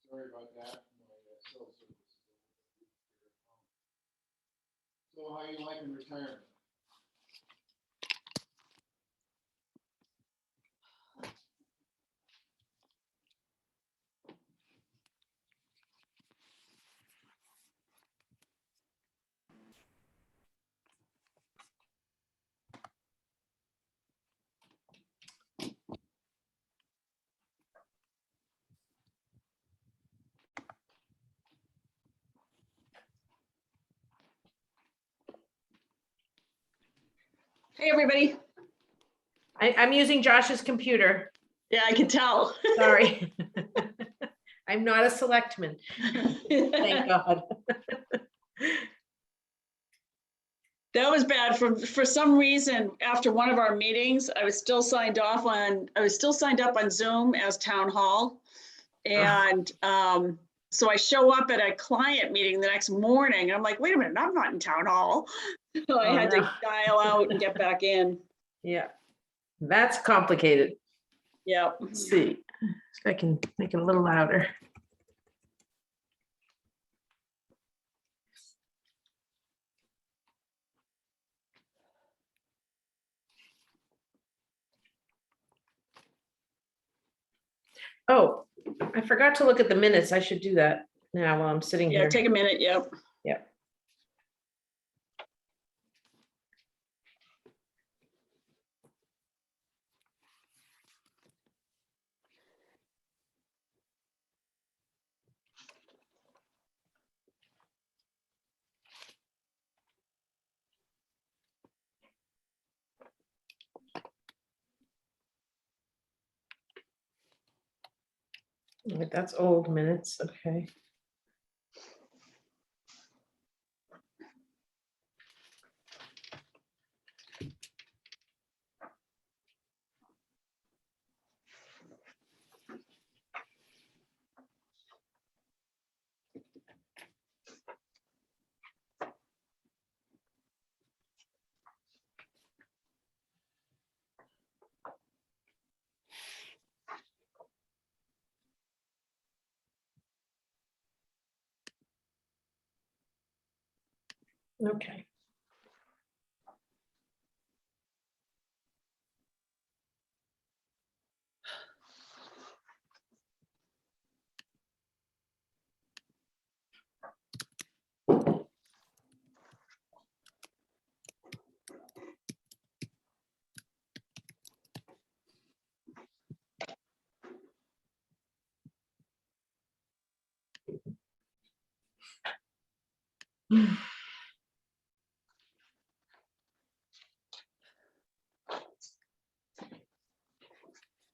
Sorry about that. My cell service is a little bit. So how you liking retirement? Hey, everybody. I'm using Josh's computer. Yeah, I can tell. Sorry. I'm not a selectman. Thank God. That was bad. For some reason, after one of our meetings, I was still signed up on Zoom as town hall. And so I show up at a client meeting the next morning and I'm like, wait a minute, I'm not in town hall. So I had to dial out and get back in. Yeah, that's complicated. Yeah. Let's see if I can make it a little louder. Oh, I forgot to look at the minutes. I should do that now while I'm sitting Yeah, here. take a minute. Yep. Yep. Wait, that's old minutes. Okay. Okay.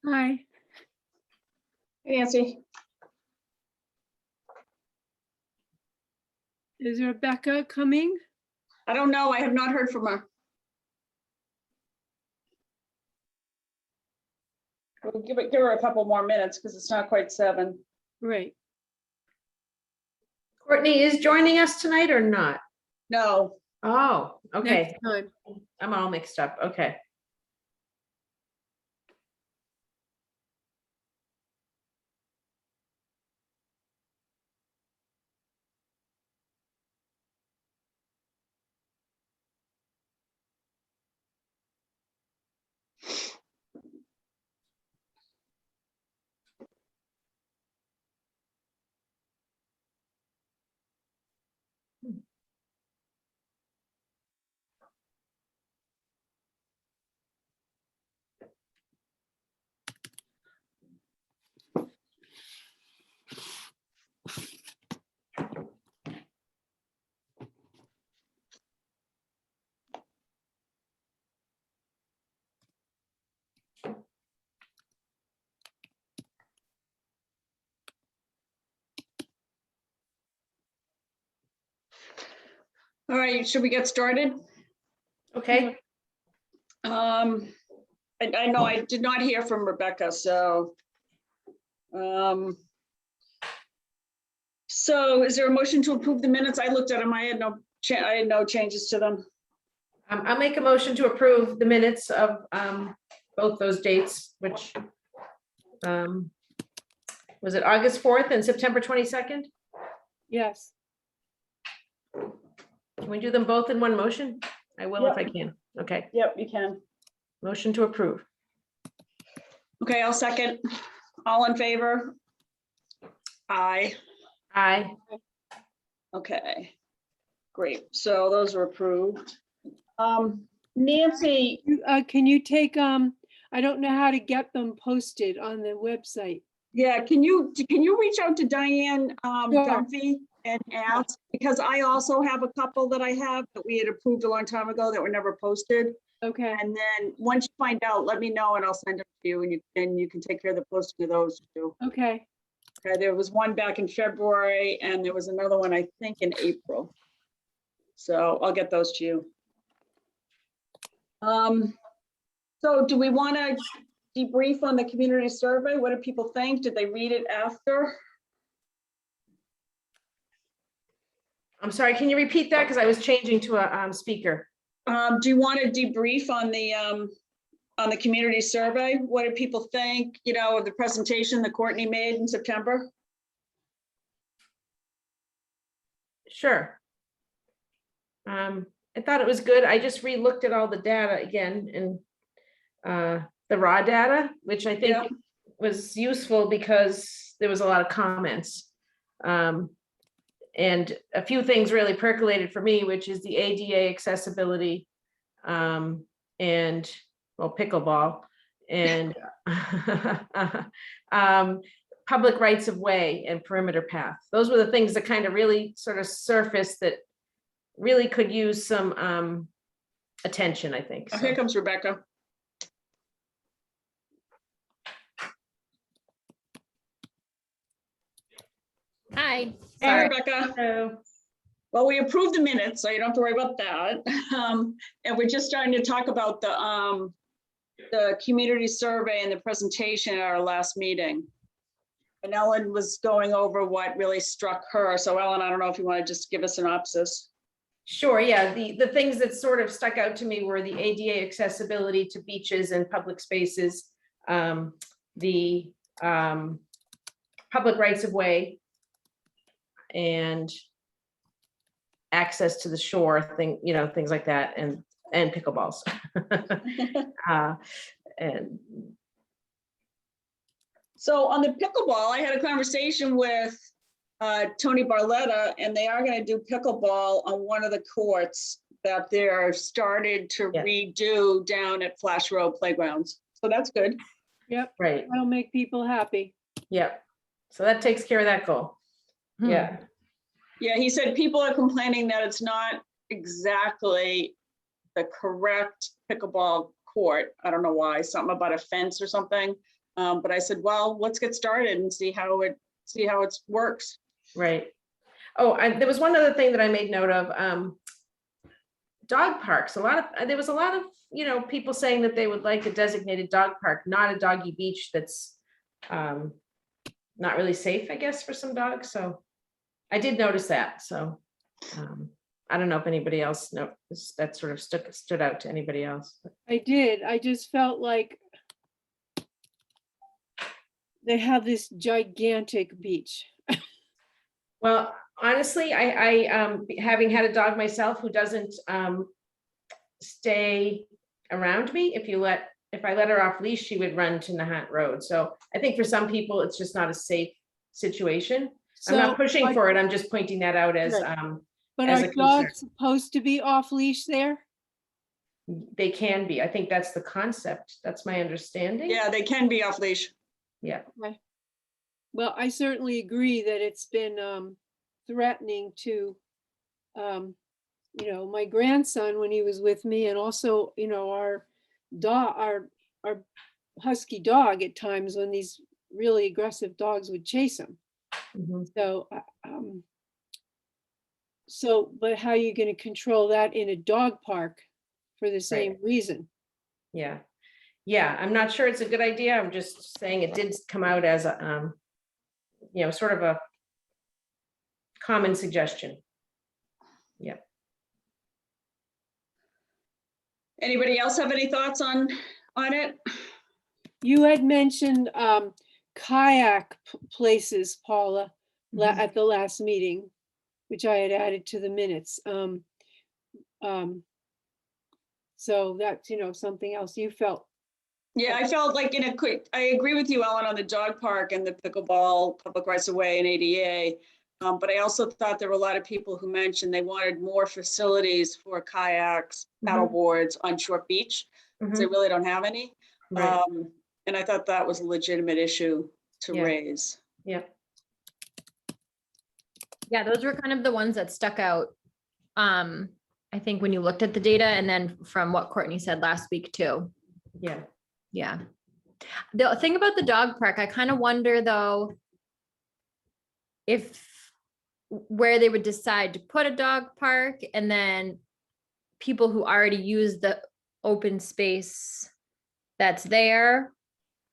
Hi, Hey, Nancy. is Rebecca coming? I don't know. I have not heard from her. We'll give her a couple more minutes because it's not quite 7. Right. Courtney is joining us tonight or not? No. Oh, okay. Next time. I'm all mixed up. Okay. All right. Should we get started? Okay. I know I did not hear from Rebecca, so. So is there a motion to approve the minutes? I looked at them. I had no changes to them. I'll make a motion to approve the minutes of both those dates, which Was it August 4th and September 22nd? Yes. Can we do them both in one motion? I will if I can. Okay, Yep, you can. motion to approve. Okay, I'll second. All in favor? Aye. Aye. Okay. Great. So those are approved. Nancy, Can you take, I don't know how to get them posted on the website. yeah, can you reach out to Diane Sure. Dunphy and ask? Because I also have a couple that I have that we had approved a long time ago that were never posted. Okay, And then once you find out, let me know and I'll send them to you and you can take care of the posting of those too. okay. Okay, there was one back in February and there was another one, I think, in April. So I'll get those to you. So do we want to debrief on the community survey? What do people think? Did they read it after? I'm sorry, can you repeat that? Because I was changing to a speaker. Do you want to debrief on the community survey? What did people think, you know, of the presentation that Courtney made in September? Sure. I thought it was good. I just re-looked at all the data again and the raw data, which I think Yeah. was useful because there was a lot of comments. And a few things really percolated for me, which is the ADA accessibility and, well, pickleball and public rights of way and perimeter path. Those were the things that kind of really sort of surfaced that really could use some attention, I think. Oh, So. here comes Rebecca. Hi. Hey, Sorry. Rebecca. Hello. Well, we approved the minutes, so you don't have to worry about that. And we're just starting to talk about the community survey and the presentation at our last meeting. And Ellen was going over what really struck her. So Ellen, I don't know if you want to just give a synopsis. Sure, yeah, the things that sort of stuck out to me were the ADA accessibility to beaches and public spaces, the public rights of way, and access to the shore, things like that, and pickleballs. And So on the pickleball, I had a conversation with Tony Barletta, and they are going to do pickleball on one of the courts that they're started to Yeah. redo down at Flash Row Playgrounds. So that's good. Yep, right, that'll make people happy. yep. So that takes care of that goal. Yeah, Yeah, he said people are complaining that it's not exactly the correct pickleball court. I don't know why, something about a fence or something. But I said, well, let's get started and see how it works. right. Oh, there was one other thing that I made note of. Dog parks. There was a lot of people saying that they would like a designated dog park, not a doggy beach that's not really safe, I guess, for some dogs. So I did notice that. So I don't know if anybody else that sort of stood out to anybody else. I did. I just felt like they have this gigantic beach. Well, honestly, I having had a dog myself who doesn't stay around me, if I let her off leash, she would run to Nahant Road. So I think for some people, it's just not a safe situation. I'm not pushing for it. I'm just pointing that out as But as are a concern. dogs supposed to be off leash there? They can be. I think that's the concept. That's my understanding. Yeah, they can be off leash. Yeah. Well, I certainly agree that it's been threatening to, my grandson when he was with me, and also, our dog, our husky dog at times when these really aggressive dogs would chase him. Mhm. So, but how are you going to control that in a dog park for the same reason? Yeah. Yeah. I'm not sure it's a good idea. I'm just saying it did come out as a, sort of a common suggestion. Yeah. Anybody else have any thoughts on it? You had mentioned kayak places, Paula, Mhm. at the last meeting, which I had added to the minutes. So that's, something else you felt. Yeah, I felt like I agree with you, Ellen, on the dog park and the pickleball, public rights of way and ADA. But I also thought there were a lot of people who mentioned they wanted more facilities for kayaks, paddle boards on Short Beach, because they Mhm. really don't have any. Right, And I thought that was a legitimate issue to Yeah. raise. yeah, Yeah, those were kind of the ones that stuck out. I think when you looked at the data and then from what Courtney said last week too. yeah. Yeah. The thing about the dog park, I kind of wonder though, if where they would decide to put a dog park and then people who already use the open space that's there,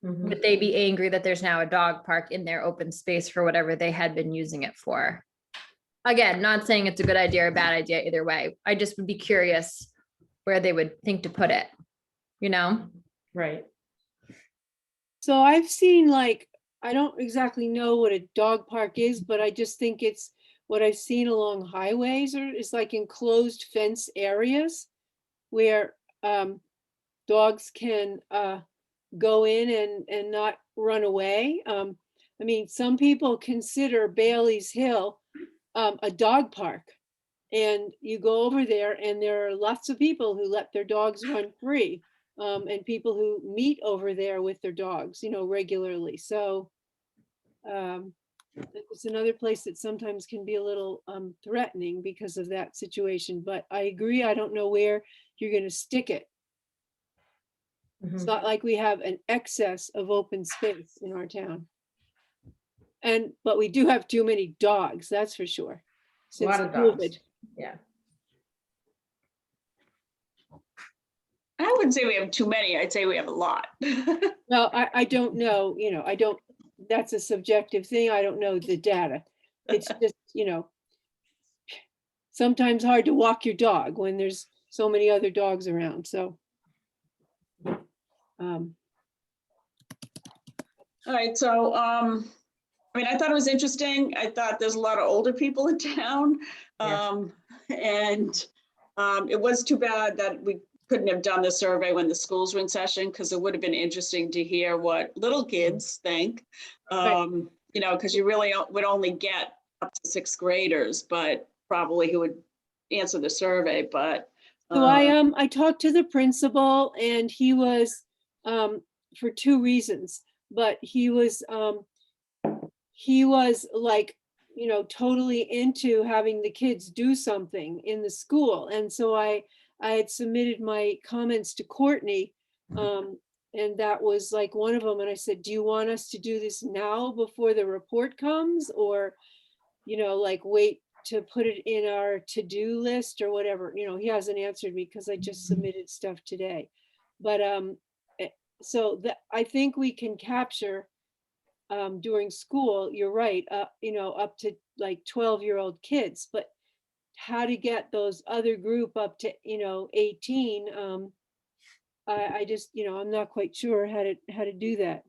Mhm. would they be angry that there's now a dog park in their open space for whatever they had been using it for? Again, not saying it's a good idea or a bad idea either way. I just would be curious where they would think to put it, you know? Right. So I've seen I don't exactly know what a dog park is, but I just think it's what I've seen along highways or it's like enclosed fence areas where dogs can go in and not run away. I mean, some people consider Bailey's Hill a dog park. And you go over there and there are lots of people who let their dogs run free. And people who meet over there with their dogs, regularly. So it's another place that sometimes can be a little threatening because of that situation. But I agree, I don't know where you're going to stick it. It's Mhm. not like we have an excess of open space in our town. But we do have too many dogs, that's for sure. A Since lot of dogs. COVID. Yeah. I wouldn't say we have too many. I'd say we have a lot. Well, I don't know, that's a subjective thing. I don't know the data. It's just, sometimes hard to walk your dog when there's so many other dogs around, so. All right, so, I mean, I thought it was interesting. I thought there's a lot of older people in town. Yeah. And it was too bad that we couldn't have done the survey when the schools were in session, because it would have been interesting to hear what little kids think. Right. Because you really would only get up to sixth graders, but probably who would answer the survey, but. So I talked to the principal and he was, for two reasons, but he was like, totally into having the kids do something in the school. And so I had submitted my comments to Courtney. And that was like one of them. And I said, do you want us to do this now before the report comes? Or, like wait to put it in our to-do list or whatever? He hasn't answered me because I just submitted stuff today. But so that I think we can capture during school, you're right, up to like 12-year-old kids, but how to get those other group up to, 18, I just, I'm not quite sure how to do that.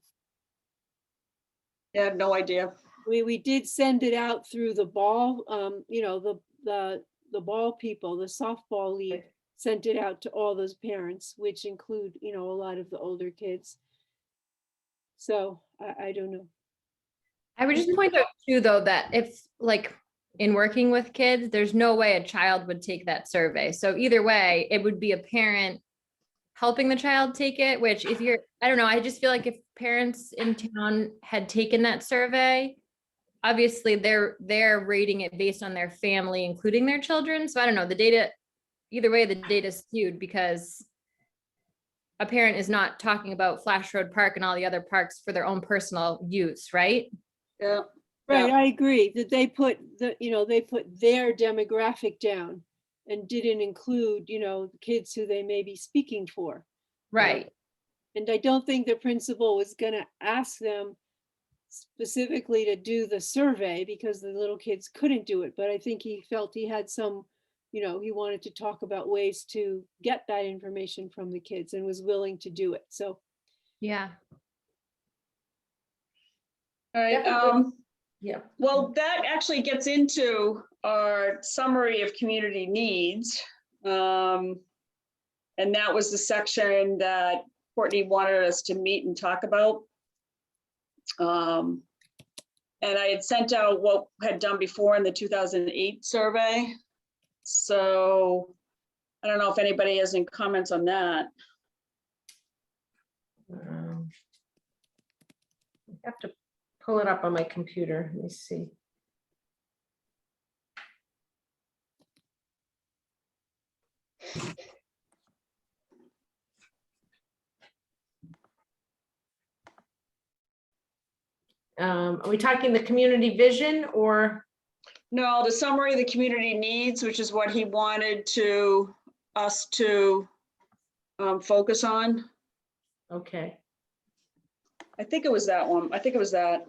Yeah, no idea. We did send it out through the ball, the ball people, the softball league sent it out to all those parents, which include, a lot of the older kids. So I don't know. I would just point out too, though, that if like in working with kids, there's no way a child would take that survey. So either way, it would be a parent helping the child take it, which if you're, I don't know, I just feel like if parents in town had taken that survey, obviously they're rating it based on their family, including their children. So I don't know, the data, either way, the data is skewed because a parent is not talking about Flash Road Park and all the other parks for their own personal use, right? Yeah. Right, Yeah. I agree that they put they put their demographic down and didn't include, the kids who they may be speaking for. Right. And I don't think the principal was gonna ask them specifically to do the survey because the little kids couldn't do it, but I think he felt he had some, he wanted to talk about ways to get that information from the kids and was willing to do it, so. Yeah. All right, Definitely. Yeah. well, that actually gets into our summary of community needs. And that was the section that Courtney wanted us to meet and talk about. And I had sent out what had done before in the 2008 survey. So I don't know if anybody has any comments on that. I have to pull it up on my computer. Let me see. Are we talking the community vision or? No, the summary of the community needs, which is what he wanted us to focus on. Okay. I think it was that one. I think it was that.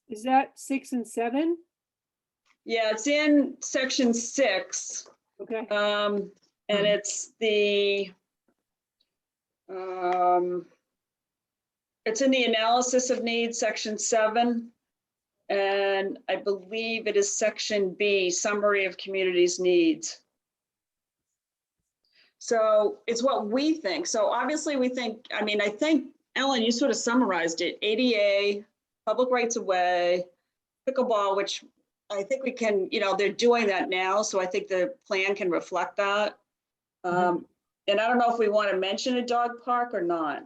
Is that 6 and 7? Yeah, it's in section 6. Okay, And it's the, it's in the analysis of needs, section 7. And I believe it is section B, summary of communities' needs. So it's what we think. So obviously we think, I mean, I think, Ellen, you sort of summarized it. ADA, public rights of way, pickleball, which I think we can, you know, they're doing that now. So I think the plan can reflect that. And I don't know if we want to mention a dog park or not.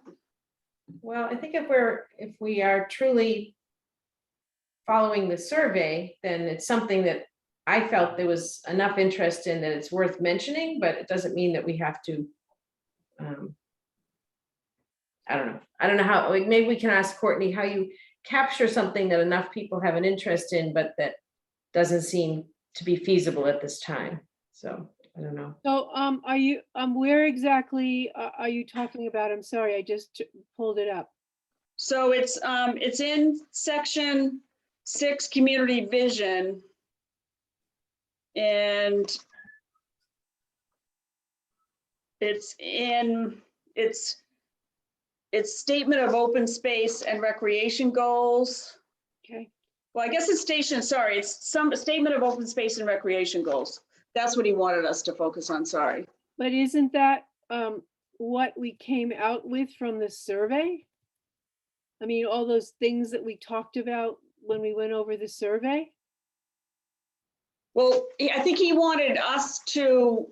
Well, I think if we are truly following the survey, then it's something that I felt there was enough interest in that it's worth mentioning, but it doesn't mean that we have to. I don't know. I don't know how, like, maybe we can ask Courtney how you capture something that enough people have an interest in, but that doesn't seem to be feasible at this time. So I don't know. so are you, where exactly are you talking about? I'm sorry, I just pulled it up. So it's in section 6, community vision. And it's statement of open space and recreation goals. Okay, Well, I guess it's it's some statement of open space and recreation goals. That's what he wanted us to focus on, sorry. but isn't that what we came out with from the survey? I mean, all those things that we talked about when we went over the survey? Well, I think he wanted us to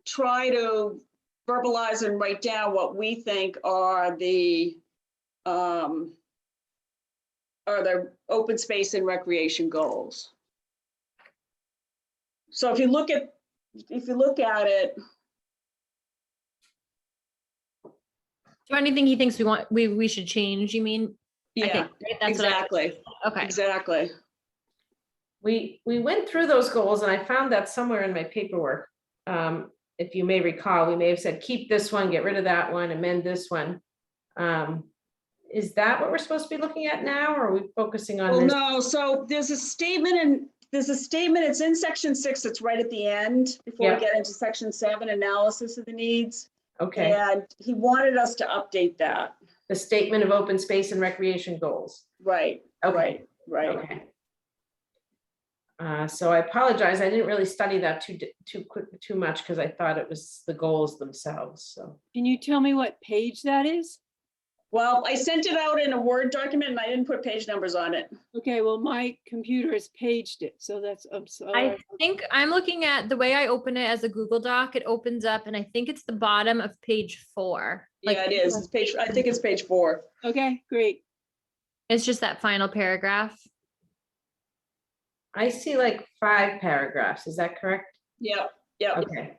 try to verbalize and write down what we think are the open space and recreation goals. So if you look at it, So anything he thinks we should change, you mean? yeah, Okay, great, that's exactly, okay. exactly. We went through those goals and I found that somewhere in my paperwork. If you may recall, we may have said, keep this one, get rid of that one, amend this one. Is that what we're supposed to be looking at now, or are we focusing on Well, this? no, so there's a statement, it's in section 6, it's right at the end, before Yeah. we get into section 7, analysis of the needs. Okay, And he wanted us to update that. the statement of open space and recreation goals. Right, Okay. right. Okay. So I apologize. I didn't really study that too much because I thought it was the goals themselves. So Can you tell me what page that is? Well, I sent it out in a Word document and I didn't put page numbers on it. Okay, well, my computer has paged it, so I'm I sorry. think I'm looking at the way I open it as a Google Doc, it opens up and I think it's the bottom of page 4. Yeah, it is. It's page, I think it's page 4. Okay, great. It's just that final paragraph. I see like 5 paragraphs. Is that correct? Yep. Okay.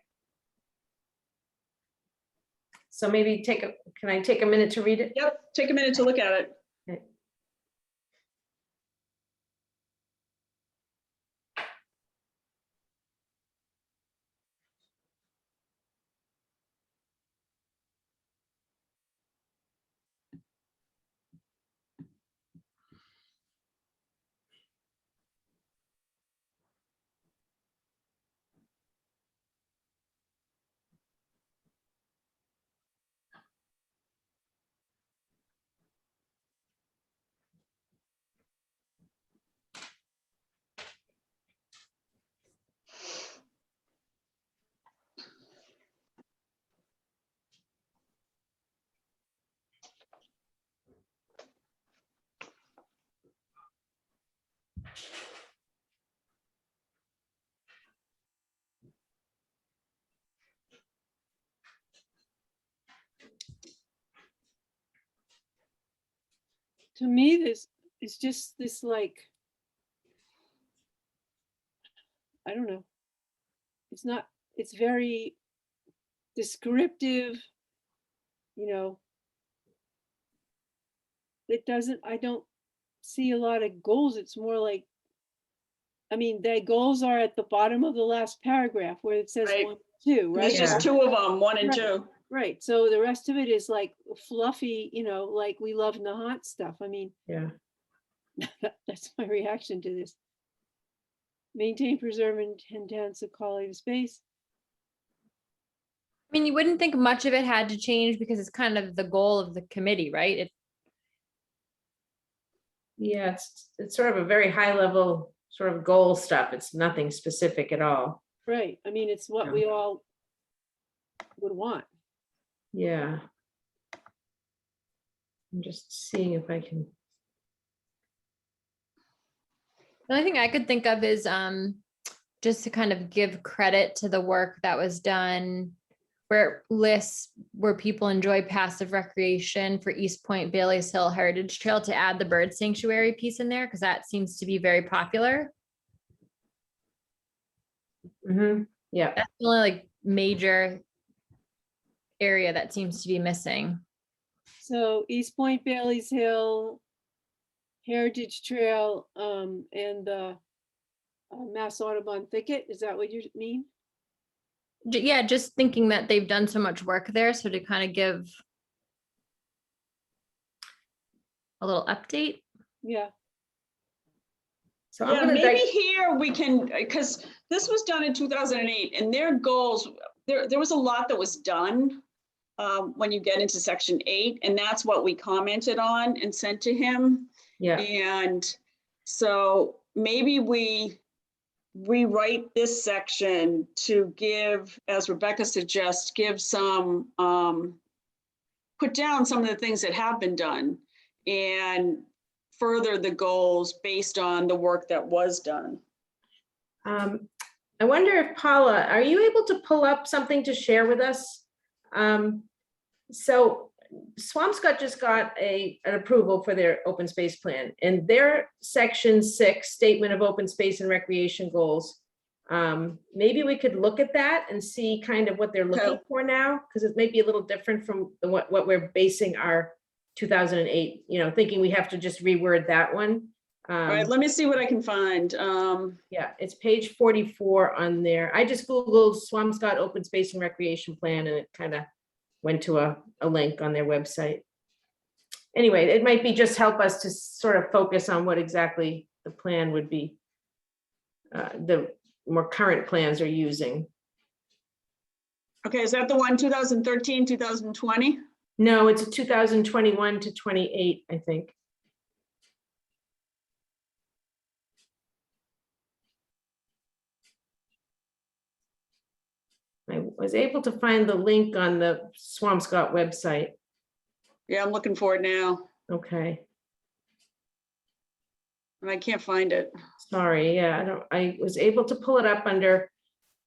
So maybe can I take a minute to read it? Yep, take a minute to look at it. Okay. to me, this is just this like, I don't know. It's not, it's very descriptive, you know. It doesn't, I don't see a lot of goals. It's more like, I mean, the goals are at the bottom of the last paragraph where it says Right. 1, 2, right? There's just two of them, 1 and Right. 2. Right, so the rest of it is like fluffy, you know, like we love Nahant stuff. I mean, Yeah. that's my reaction to this. Maintain, preserve, and enhance the quality of space. I mean, you wouldn't think much of it had to change because it's kind of the goal of the committee, right? Yeah, it's sort of a very high level sort of goal stuff. It's nothing specific at all. Right, I mean, it's what Yeah. we all would want. Yeah. I'm just seeing if I can. The only thing I could think of is just to kind of give credit to the work that was done where it lists where people enjoy passive recreation for East Point, Bailey's Hill Heritage Trail, to add the bird sanctuary piece in there, because that seems to be very popular. Yeah. That's the only like major area that seems to be missing. So East Point, Bailey's Hill, Heritage Trail, and the Mass Audubon Thicket, is that what you mean? Yeah, just thinking that they've done so much work there, so to kind of give a little update. Yeah, So I'm Yeah, gonna maybe here we can, because this was done in 2008 and their goals, there was a lot that was done when you get into section 8, and that's what we commented on and sent to him. Yeah. And so maybe we rewrite this section to give, as Rebecca suggests, give some, put down some of the things that have been done and further the goals based on the work that was done. I wonder if Paula, are you able to pull up something to share with us? So Swampscott just got an approval for their open space plan, and their section 6 statement of open space and recreation goals. Maybe we could look at that and see kind of what they're looking Okay. for now, because it may be a little different from what we're basing our 2008, thinking we have to just reword that one. All right, let me see what I can find. Yeah, it's page 44 on there. I just Googled Swampscott Open Space and Recreation Plan, and it kind of went to a link on their website. Anyway, it might be just help us to sort of focus on what exactly the plan would be. The more current plans are using. Okay, is that the one 2013, 2020? No, it's a 2021 to 28, I think. I was able to find the link on the Swampscott website. Yeah, I'm looking for it now, Okay, and I can't find it. sorry, yeah, I was able to pull it up under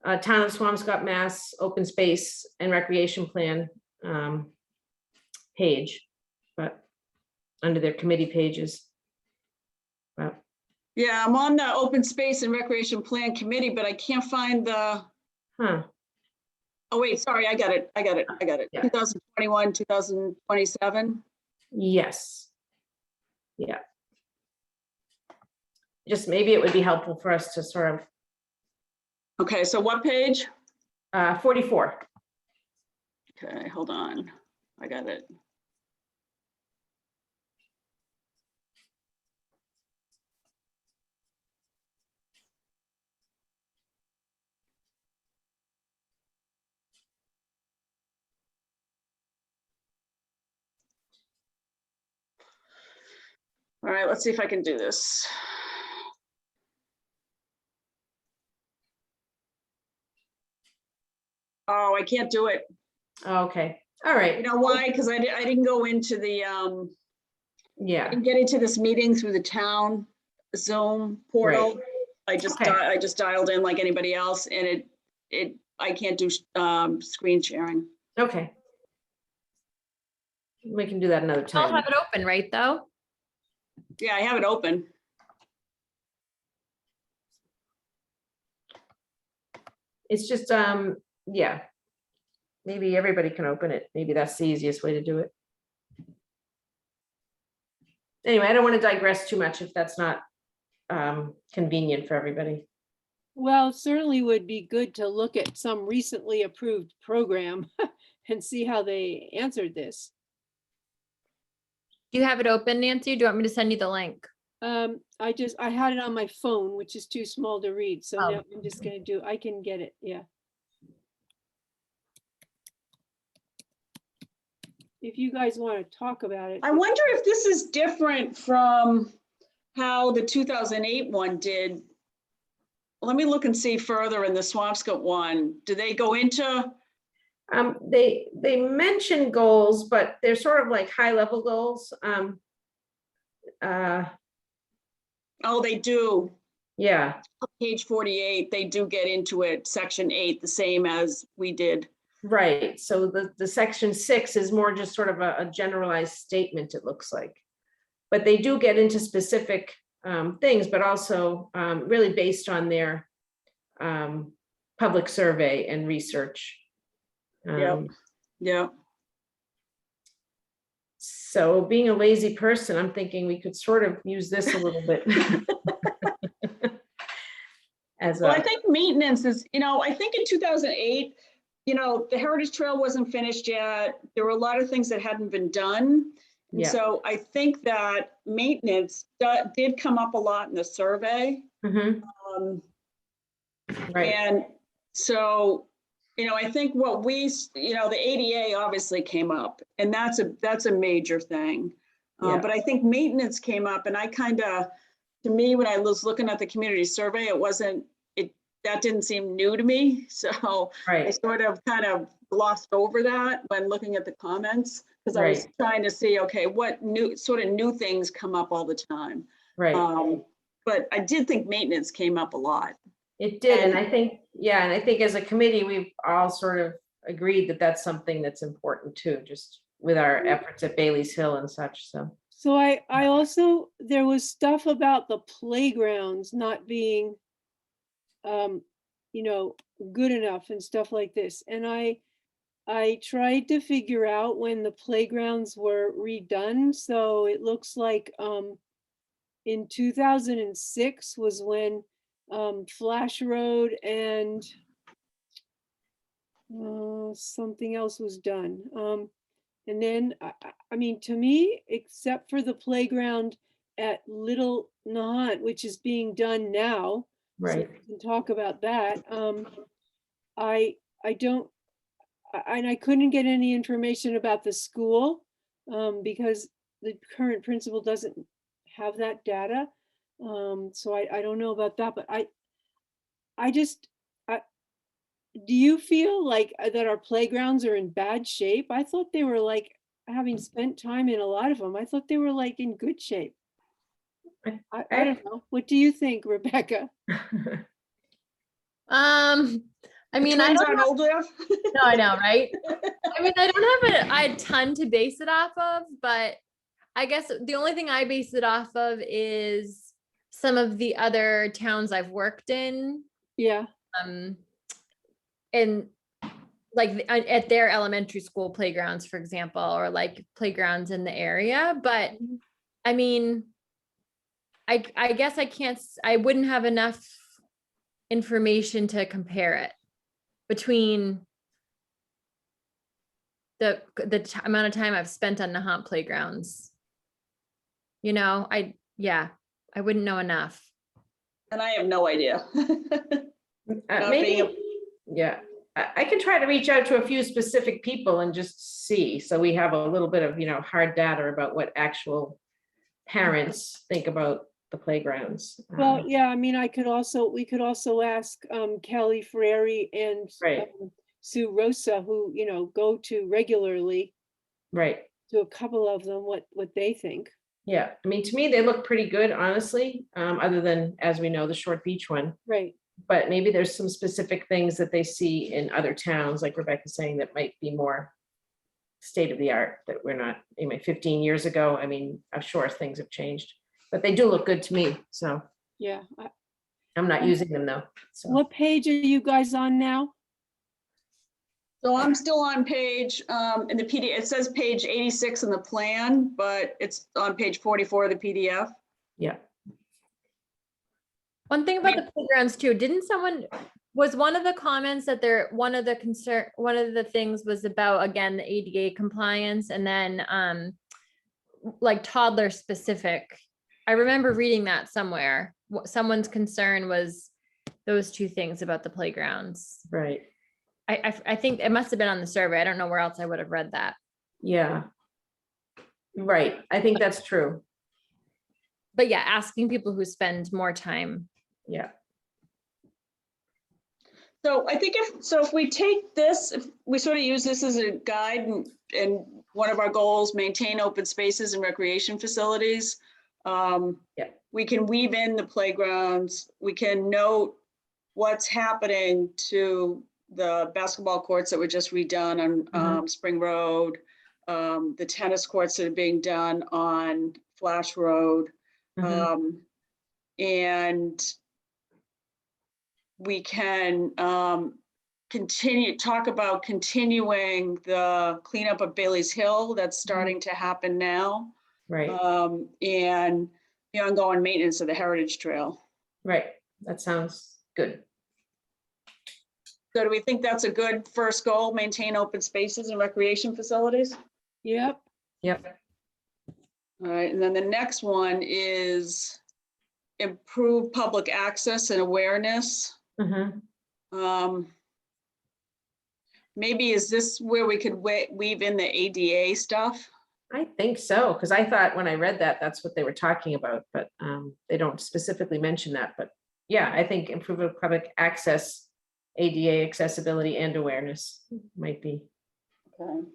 Town of Swampscott, Mass, Open Space and Recreation Plan page, but under their committee pages. But Yeah, I'm on the Open Space and Recreation Plan Committee, but I can't find the, huh, oh wait, sorry, I got it. Yeah. 2021, 2027. yes. Yeah. Just maybe it would be helpful for us to sort of Okay, so what page? 44. Okay, hold on. I got it. All right, let's see if I can do this. Oh, I can't do it. Okay, all You right, know why? Because I didn't go into the, I yeah, didn't get into this meeting through the town Zoom portal. I just, Okay. I just dialed in like anybody else, and I can't do screen sharing. okay. We can do that another I'll time. have it open, right, though? Yeah, I have it open. It's just, yeah. Maybe everybody can open it. Maybe that's the easiest way to do it. Anyway, I don't want to digress too much if that's not convenient for everybody. Well, it certainly would be good to look at some recently approved program and see how they answered this. Do you have it open, Nancy? Do you want me to send you the link? I had it on my phone, which is too small to read, so Oh. now I'm just gonna I can get it, yeah. If you guys want to talk about it. I wonder if this is different from how the 2008 one did. Let me look and see further in the Swampscott one. Do they go into? They mention goals, but they're sort of like high level goals. Oh, they do. Yeah, Page 48, they do get into it, section 8, the same as we did. right. So the section 6 is more just sort of a generalized statement, it looks like. But they do get into specific things, but also really based on their public survey and research. Yeah. So being a lazy person, I'm thinking we could sort of use this a little bit. Well, I think maintenance is, I think in 2008, the Heritage Trail wasn't finished yet. There were a lot of things that hadn't been done. And Yeah. so I think that maintenance did come up a lot in the survey. Mhm. Right. And so, I think what the ADA obviously came up, and that's a major thing. Yeah. But I think maintenance came up, and to me, when I was looking at the community survey, that didn't seem new to me. So I Right. sort of kind of glossed over that when looking at the comments, because I was Right. trying to see, okay, what new things come up all the time. Right. But I did think maintenance came up a lot. It did, and I think, yeah, and I think as a committee, we've all sort of agreed that that's something that's important too, just with our efforts at Bailey's Hill and such, so. So I also, there was stuff about the playgrounds not being, good enough and stuff like this. And I tried to figure out when the playgrounds were redone. So it looks like in 2006 was when Flash Road and something else was done. And then, I mean, to me, except for the playground at Little Nahant, which is being done now, so Right. we can talk about that. I don't, and I couldn't get any information about the school because the current principal doesn't have that data. So I don't know about that, but do you feel like that our playgrounds are in bad shape? I thought they were like, having spent time in a lot of them, I thought they were like in good shape. I don't know. What do you think, Rebecca? I mean, The I twins don't aren't have, old enough. no, I know, right? I mean, I don't have a ton to base it off of, but I guess the only thing I base it off of is some of the other towns I've worked in. Yeah. And like at their elementary school playgrounds, for example, or like playgrounds in the area. But I mean, I guess I wouldn't have enough information to compare it between the amount of time I've spent on Nahant playgrounds. I wouldn't know enough. And I have no idea. Maybe, yeah, I can try to reach out to a few specific people and just see, so we have a little bit of, hard data about what actual parents think about the playgrounds. Well, yeah, I mean, we could also ask Kelly Frary and Right. Sue Rosa, who, go to regularly Right. to a couple of them, what they think. Yeah, I mean, to me, they look pretty good, honestly, other than, as we know, the Short Beach one. Right. But maybe there's some specific things that they see in other towns, like Rebecca's saying, that might be more state of the art, that we're not, 15 years ago. I mean, I'm sure things have changed. but they do look good to me, so Yeah. I'm not using them though. So, What page are you guys on now? So I'm still on page, in the PDF, it says page 86 in the plan, but it's on page 44 of the PDF. yeah. One thing about the playgrounds too, didn't someone, was one of the comments that one of the things was about, again, the ADA compliance and then like toddler specific. I remember reading that somewhere. Someone's concern was those two things about the playgrounds. Right. I think it must have been on the survey. I don't know where else I would have read that. Yeah. Right. I think that's true. But yeah, asking people who spend more time. Yeah. So I think if we take this, if we sort of use this as a guide and one of our goals, maintain open spaces and recreation facilities. We can weave in the playgrounds. We can note what's happening to the basketball courts that were just redone on Spring Road, the tennis courts that are being done on Flash Road. And we can talk about continuing the cleanup of Bailey's Hill that's starting to happen now. Right. And the ongoing maintenance of the Heritage Trail. Right. That sounds good. So do we think that's a good first goal, maintain open spaces and recreation facilities? Yep. Yep. All right, and then the next one is improve public access and awareness. Maybe is this where we could weave in the ADA stuff? I think so, because I thought when I read that, that's what they were talking about, but they don't specifically mention that. But yeah, I think improve public access, ADA accessibility and awareness might be. Okay.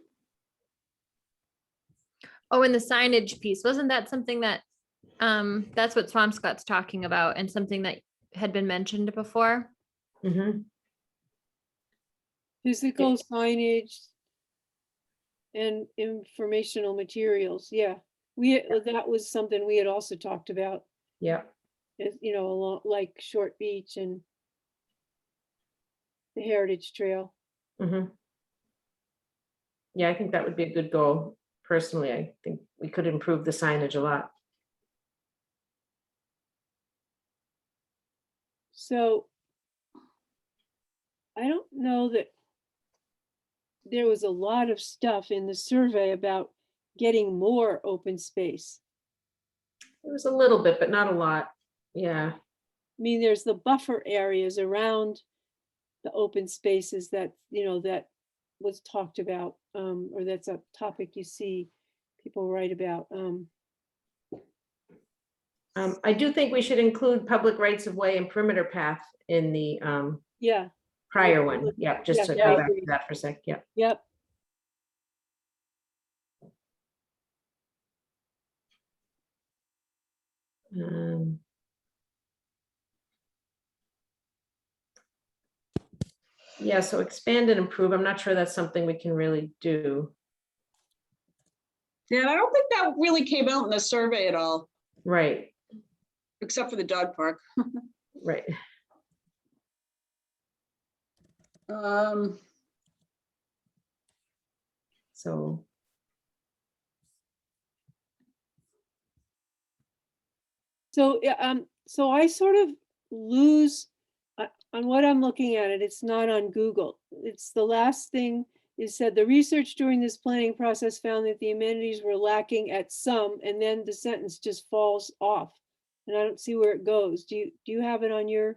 Oh, and the signage piece, wasn't that something that, that's what Swampscott's talking about and something that had been mentioned before? Physical signage and informational materials. Yeah. That was something we had also talked about, Yeah. you know, along like Short Beach and the Heritage Trail. Yeah, I think that would be a good goal. Personally, I think we could improve the signage a lot. So I don't know that there was a lot of stuff in the survey about getting more open space. It was a little bit, but not a lot. Yeah. I mean, there's the buffer areas around the open spaces that, you know, that was talked about, or that's a topic you see people write about. I do think we should include public rights of way and perimeter path in the Yeah. prior one. Yeah, just to Yeah, I go back to agree. that for a sec. Yeah. Yep. Yeah, so expand and improve. I'm not sure that's something we can really do. Yeah, and I don't think that really came out in the survey at all, Right, except for the dog park. right. So, So I sort of lose on what I'm looking at it. It's not on Google. It's the last thing is said, the research during this planning process found that the amenities were lacking at some, and then the sentence just falls off. And I don't see where it goes. Do you have it on your?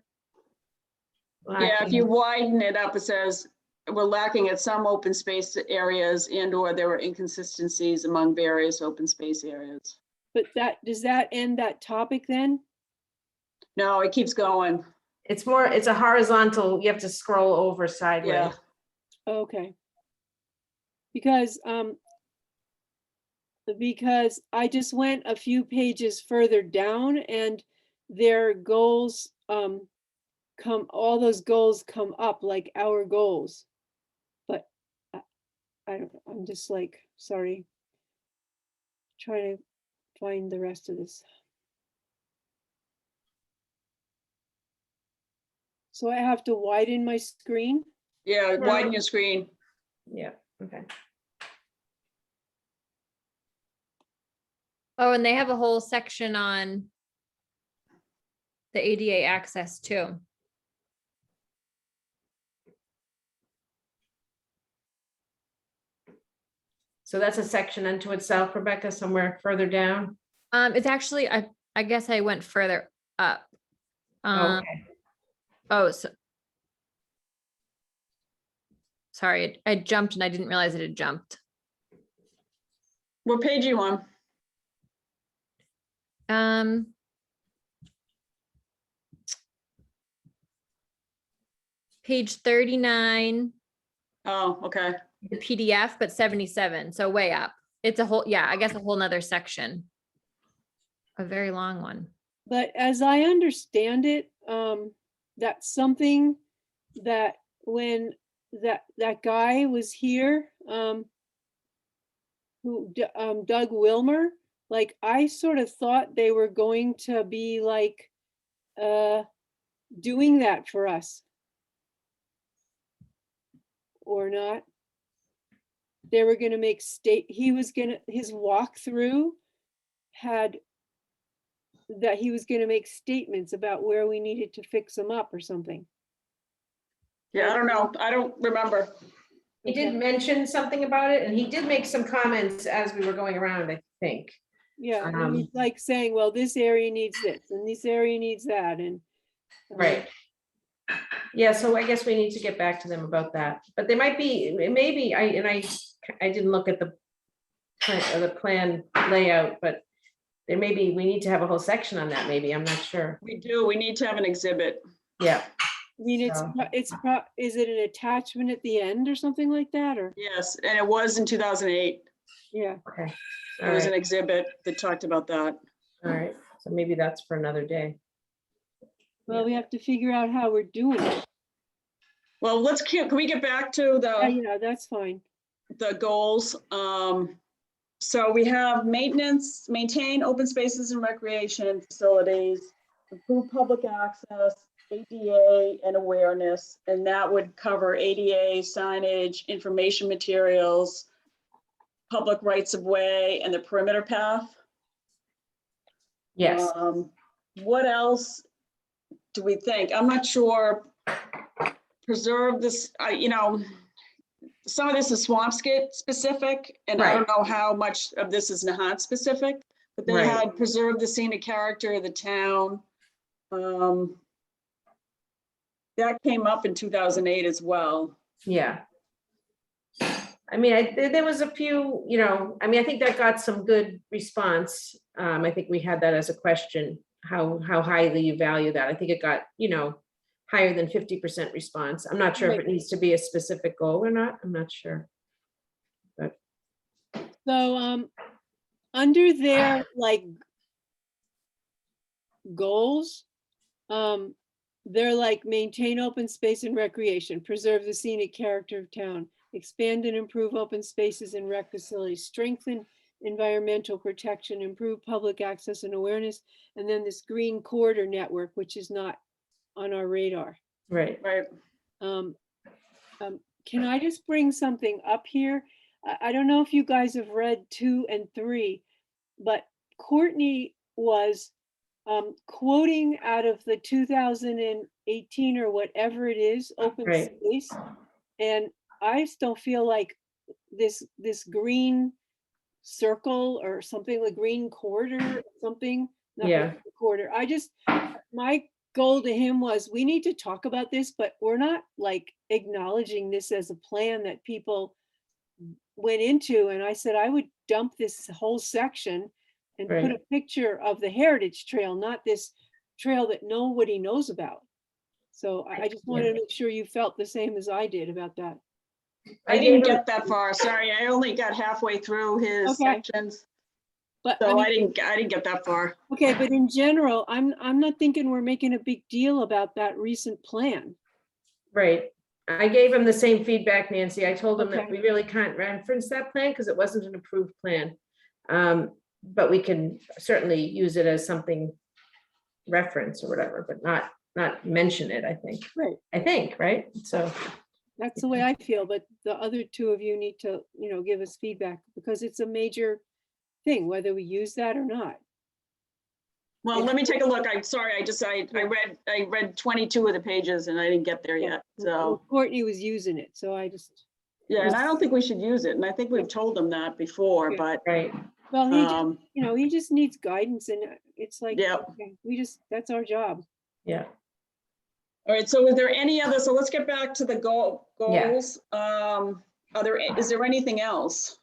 Yeah, if you widen it up, it says we're lacking at some open space areas and or there were inconsistencies among various open space areas. But does that end that topic then? No, it keeps going. it's a horizontal, you have to scroll over sideways. Yeah. Okay. Because I just went a few pages further down and their goals all those goals come up like our goals. But I don't, I'm just like, sorry, trying to find the rest of this. So I have to widen my screen. Yeah, widen your screen. Yeah, okay. Oh, and they have a whole section on the ADA access too. So that's a section unto itself, Rebecca, somewhere further down? It's actually, I guess I went further up. Okay. Oh, so. Sorry, I jumped and I didn't realize it had jumped. What page are you on? Page 39, Oh, okay. the PDF, but 77, so way up. It's a whole, yeah, I guess a whole nother section. A very long one. But as I understand it, that's something that when that guy was here, Doug Wilmer, like I sort of thought they were going to be like doing that for us. Or not. They were gonna make his walkthrough had that he was gonna make statements about where we needed to fix them up or something. Yeah, I don't know. I don't remember. He did mention something about it, and he did make some comments as we were going around, I think. Yeah, and he's like saying, well, this area needs this and this area needs that, and Right. Yeah, so I guess we need to get back to them about that, but they might be, maybe, I didn't look at the plan layout, but there may be, we need to have a whole section on that, maybe, I'm not sure. We do. We need to have an exhibit. Yeah, I mean, So- is it an attachment at the end or something like that, or? Yes, and it was in 2008. Yeah, okay, There all was an right, exhibit that talked about that. all right, so maybe that's for another day. well, we have to figure out how we're doing it. Well, can we get back to Yeah, that's fine. the goals? So we have maintain open spaces and recreation facilities, improve public access, ADA and awareness, and that would cover ADA signage, information materials, public rights of way, and the perimeter path. Yes, What else do we think? I'm not sure. Preserve this, some of this is Swampscott specific, and I don't know how much of this is Nahant specific, but they Right. had preserved the scenic character of the town. That came up in 2008 as well. yeah. I mean, there was a few, I mean, I think that got some good response. I think we had that as a question, how highly you value that. I think it got, higher than 50% response. I'm not sure if it needs to be a specific goal or not. I'm not sure. So, under their like goals, they're like maintain open space and recreation, preserve the scenic character of town, expand and improve open spaces and rec facilities, strengthen environmental protection, improve public access and awareness, and then this green corridor network, which is not on our radar. Right. Right. Can I just bring something up here? I don't know if you guys have read 2 and 3, but Courtney was quoting out of the 2018 or whatever it is, open Right. space. And I still feel like this green circle or something, the green corridor, or something. not Yeah. the Corridor. My goal to him was, we need to talk about this, but we're not like acknowledging this as a plan that people went into. And I said, I would dump this whole section and put Right. a picture of the Heritage Trail, not this trail that nobody knows about. So I just wanted to make sure you felt the same as I did about that. I didn't get that far. Sorry, I only got halfway through his Okay. sections, But so I I mean, didn't get that far. okay, but in general, I'm not thinking we're making a big deal about that recent plan. Right. I gave him the same feedback, Nancy. I told him that Okay. we really can't reference that plan because it wasn't an approved plan. But we can certainly use it as something reference or whatever, but not not mention it, Right. right? So, That's the way I feel, but the other two of you need to, give us feedback because it's a major thing, whether we use that or not. Well, let me take a look. I'm sorry, I read 22 of the pages and I didn't get there yet, Well, so. Courtney was using it, so I just, Yeah, and I don't think we should use it, and I think we've told them that before, Yeah. but, right, well, he just, um, he just needs guidance and it's like, yeah. okay, that's our job. yeah. All right, so is there any other, so let's get back to the Yeah. goals. Is there anything else?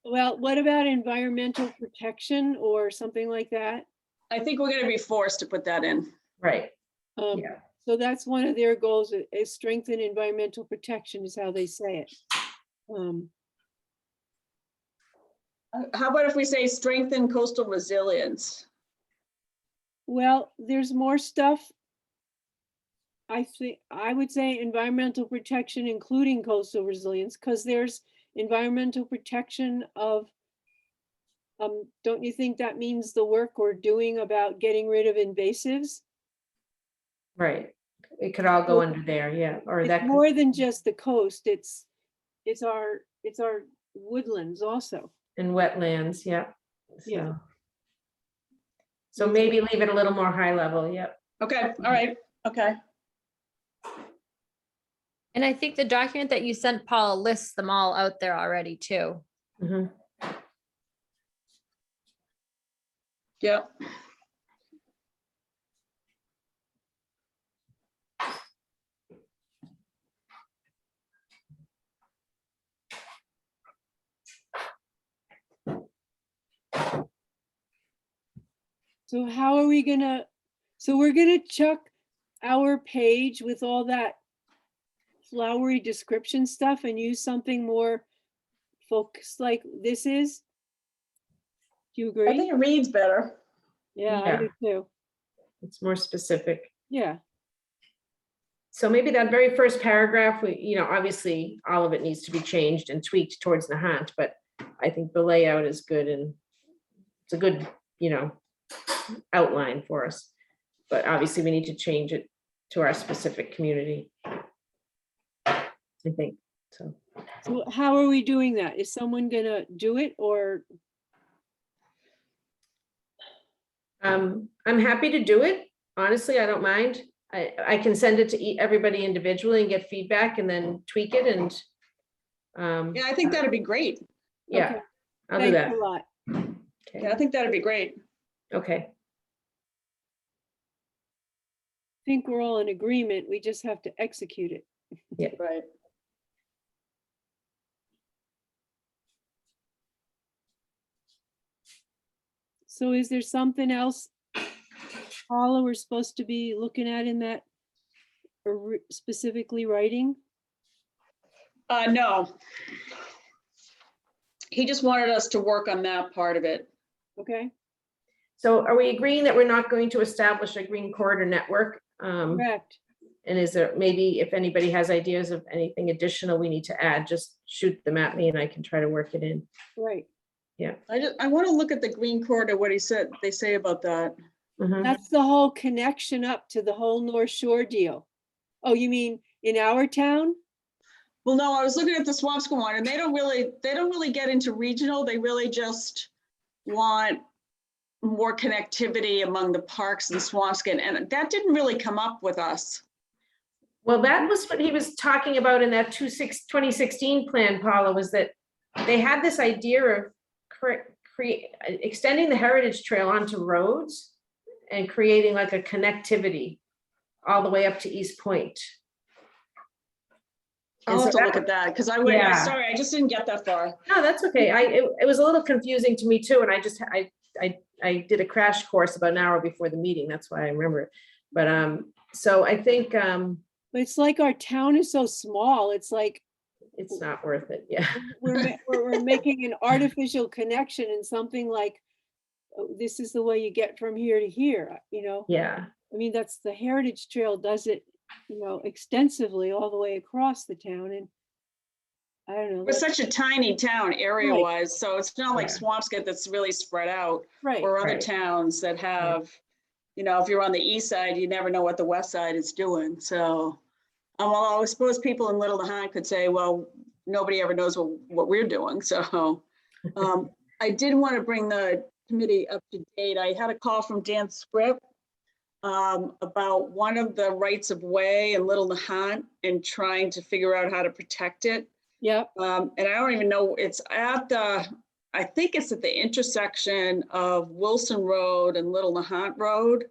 Well, what about environmental protection or something like that? I think we're gonna be forced to put that in. Right, Um, yeah. So that's one of their goals is strengthen environmental protection is how they say it. How about if we say strengthen coastal resilience? Well, there's more stuff. I would say environmental protection, including coastal resilience, because there's environmental protection of, don't you think that means the work we're doing about getting rid of invasives? Right. It could all go under there, yeah, or It's that, could- more than just the coast, it's our woodlands also. and wetlands, yeah. Yeah. So maybe leave it a little more high level, yep. Okay, all right, okay. And I think the document that you sent, Paul, lists them all out there already too. Mhm. Yep. So how are we gonna, so we're gonna chuck our page with all that flowery description stuff and use something more focused like this is? Do you I agree? think it reads better. Yeah, I Yeah. do too. It's more specific. Yeah, So maybe that very first paragraph, obviously all of it needs to be changed and tweaked towards Nahant, but I think the layout is good and it's a good, outline for us. But obviously we need to change it to our specific community. I think, so. so how are we doing that? Is someone gonna do it or? I'm happy to do it. Honestly, I don't mind. I can send it to everybody individually and get feedback and then tweak it and. Yeah, I think that'd be great. Yeah, Okay. I'll do Thanks that. a lot. Yeah, I think that'd be great. Okay, I think we're all in agreement. We just have to execute it. Right. So is there something else, Paula, we're supposed to be looking at in that or specifically writing? No. He just wanted us to work on that part of it. Okay, so are we agreeing that we're not going to establish a green corridor network? correct. And is there, maybe if anybody has ideas of anything additional we need to add, just shoot them at me and I can try to work it in. Right. I want to look at the green corridor, what they say about that. Mhm. That's the whole connection up to the whole North Shore deal. Oh, you mean in our town? Well, no, I was looking at the Swampscott one and they don't really get into regional. They really just want more connectivity among the parks and Swampscott. And that didn't really come up with us. Well, that was what he was talking about in that 2016 plan, Paula, was that they had this idea of extending the heritage trail onto roads and creating like a connectivity all the way up to East Point. I'll have to look at that because Yeah. sorry, I just didn't get that far. No, that's okay. It was a little confusing to me too. And I did a crash course about an hour before the meeting. That's why I remember it. But so I think But it's like our town is so small. It's like it's not worth it. Yeah. we're making an artificial connection and something like, oh, this is the way you get from here to here, Yeah. I mean, that's the Heritage Trail does it, extensively all the way across the town and I don't know. We're such a tiny town area-wise, so it's not like Yeah. Swampscott that's really spread out, Right. or other Right. towns that have if you're on the east side, you never know what the west side is doing. So, well, I suppose people in Little Nahant could say, well, nobody ever knows what we're doing. So I did want to bring the committee up to date. I had a call from Dan Script about one of the rights of way in Little Nahant and trying to figure out how to protect it. Yep. And I don't even know, I think it's at the intersection of Wilson Road and Little Nahant Road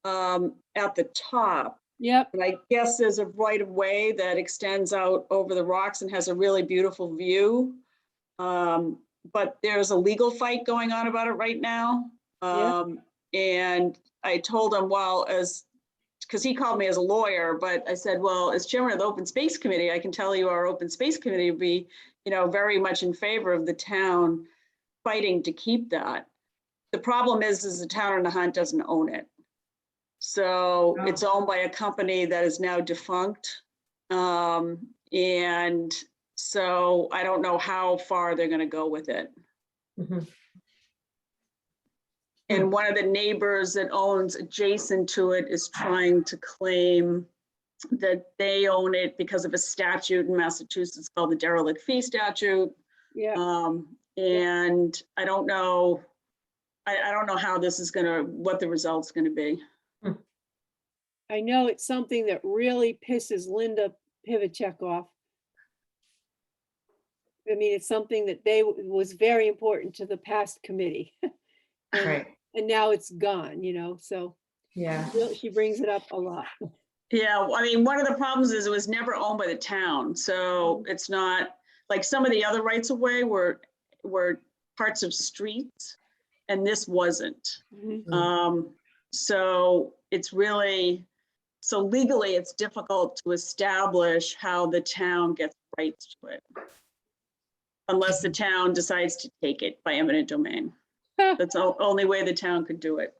at the top. Yep. And I guess there's a right of way that extends out over the rocks and has a really beautiful view. But there's a legal fight going on about it right now. And I told him, because he called me as a lawyer, but I said, well, as chairman of the Open Space Committee, I can tell you our Open Space Committee would be, very much in favor of the town fighting to keep that. The problem is the town of Nahant doesn't own it. So it's owned by a company that is now defunct. And so I don't know how far they're going to go with it. Mhm. And one of the neighbors that owns adjacent to it is trying to claim that they own it because of a statute in Massachusetts called the derelict fee statute. Yeah. And I don't know, I don't know how this is what the result's gonna be. I know it's something that really pisses Linda Pivacek off. I mean, it's something that was very important to the past committee. Right. And now it's gone, so Yeah. she brings it up a lot. Yeah, I mean, one of the problems is it was never owned by the town. So it's not like some of the other rights of way were parts of streets and this wasn't. Mhm. So it's really, so legally it's difficult to establish how the town gets rights to it. Unless the town decides to take it by eminent domain. That's the only way the town could do it,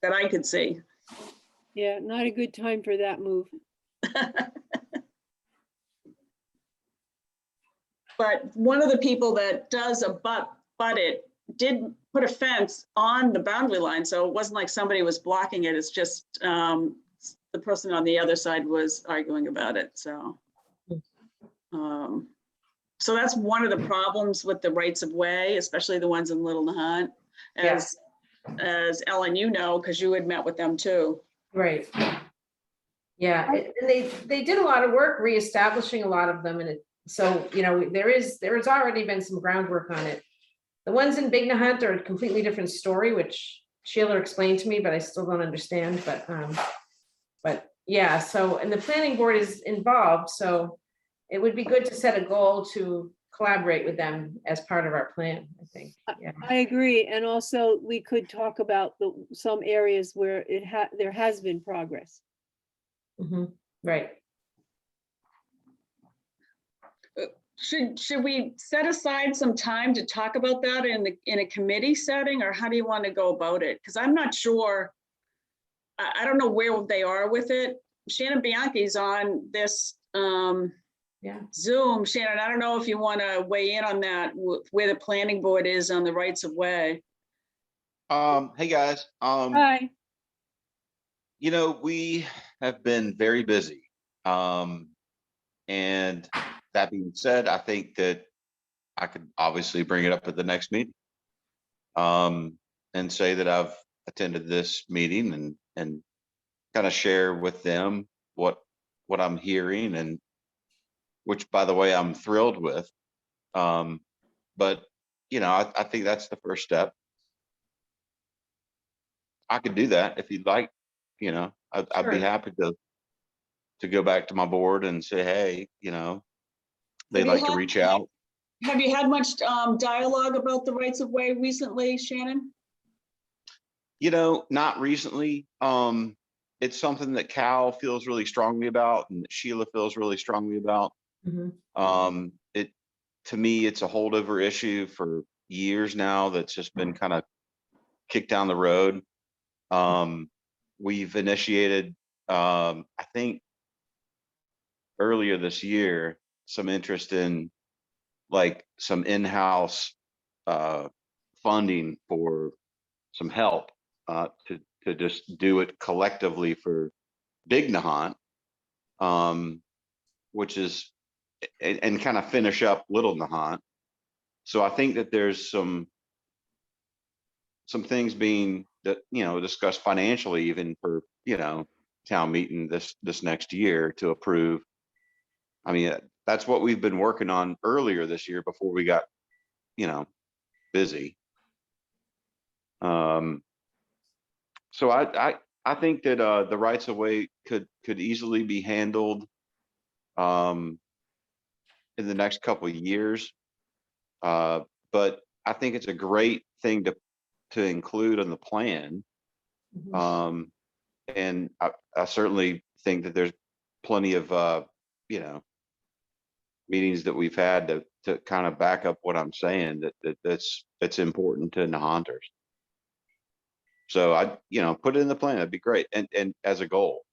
that I could see. Yeah, not a good time for that move. But one of the people that does abut it did put a fence on the boundary line. So it wasn't like somebody was blocking it. It's just the person on the other side was arguing about it. So, so that's one of the problems with the rights of way, especially the ones in Little Nahant, as Ellen, because you had met with them too. Right. Yeah, and they did a lot of work reestablishing a lot of them, and so there has already been some groundwork on it. The ones in Big Nahant are a completely different story, which Sheila explained to me, but I still don't understand. But yeah, so, and the planning board is involved, so it would be good to set a goal to collaborate with them as part of our plan, I think. Yeah. I agree. And also we could talk about some areas where there has been progress. Mhm. Right. Should we set aside some time to talk about that in a committee setting, or how do you want to go about it? Because I'm not sure. I don't know where they are with it. Shannon Bianchi's on this Zoom. Shannon, I don't know if you want to weigh in on that, where the planning board is on the rights of way. Hey guys. Hi. We have been very busy. And that being said, I think that I could obviously bring it up at the next meeting. And say that I've attended this meeting and kind of share with them what I'm hearing, and which, by the way, I'm thrilled with. But I think that's the first step. I could do that if you'd like. I'd be happy to go back to my board and say, hey, they'd like to reach out. Have you had much dialogue about the rights of way recently, Shannon? Not recently. It's something that Cal feels really strongly about and that Sheila feels really strongly about. Mhm. To me, it's a holdover issue for years now that's just been kind of kicked down the road. We've initiated, I think earlier this year, some interest in like some in-house funding for some help to just do it collectively for Big Nahant, which is, and kind of finish up Little Nahant. So I think that there's some things being that, discussed financially, even for, town meeting this next year to approve. I mean, that's what we've been working on earlier this year before we got, busy. So I think that the rights of way could easily be handled in the next couple of years. But I think it's a great thing to include in the plan. Mhm. And I certainly think that there's plenty of meetings that we've had to kind of back up what I'm saying, that's important to Nahanters. So I, put it in the plan. That'd be great. And as a goal,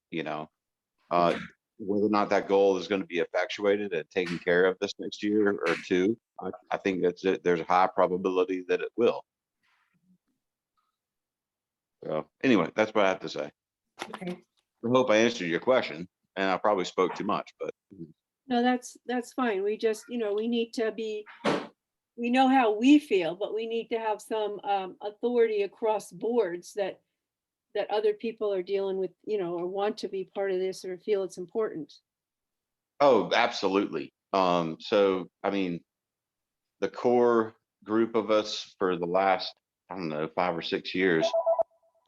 whether or not that goal is going to be effectuated and taken care of this next year or two, I think there's a high probability that it will. So anyway, that's what I have to say. Okay. I hope I answered your question, and I probably spoke too much, but No, that's fine. We just, we need to be, we know how we feel, but we need to have some authority across boards that other people are dealing with, or want to be part of this or feel it's important. oh, absolutely. So I mean, the core group of us for the last, I don't know, 5 or 6 years,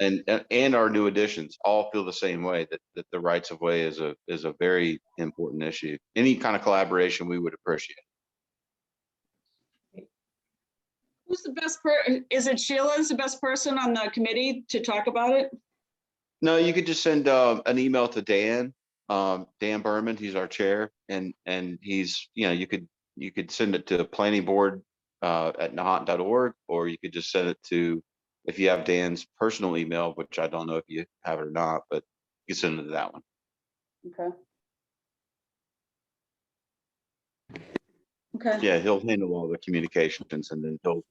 and our new additions all feel the same way, that the rights of way is a very important issue. Any kind of collaboration we would appreciate. Who's the best is it Sheila's the best person on the committee to talk about it? No, you could just send an email to Dan Berman. He's our chair, and he's, you could send it to planning board at nahant.org, or you could just send it to, if you have Dan's personal email, which I don't know if you have it or not, but you can send it to that one. Okay. Yeah, he'll handle all the communications, and then he'll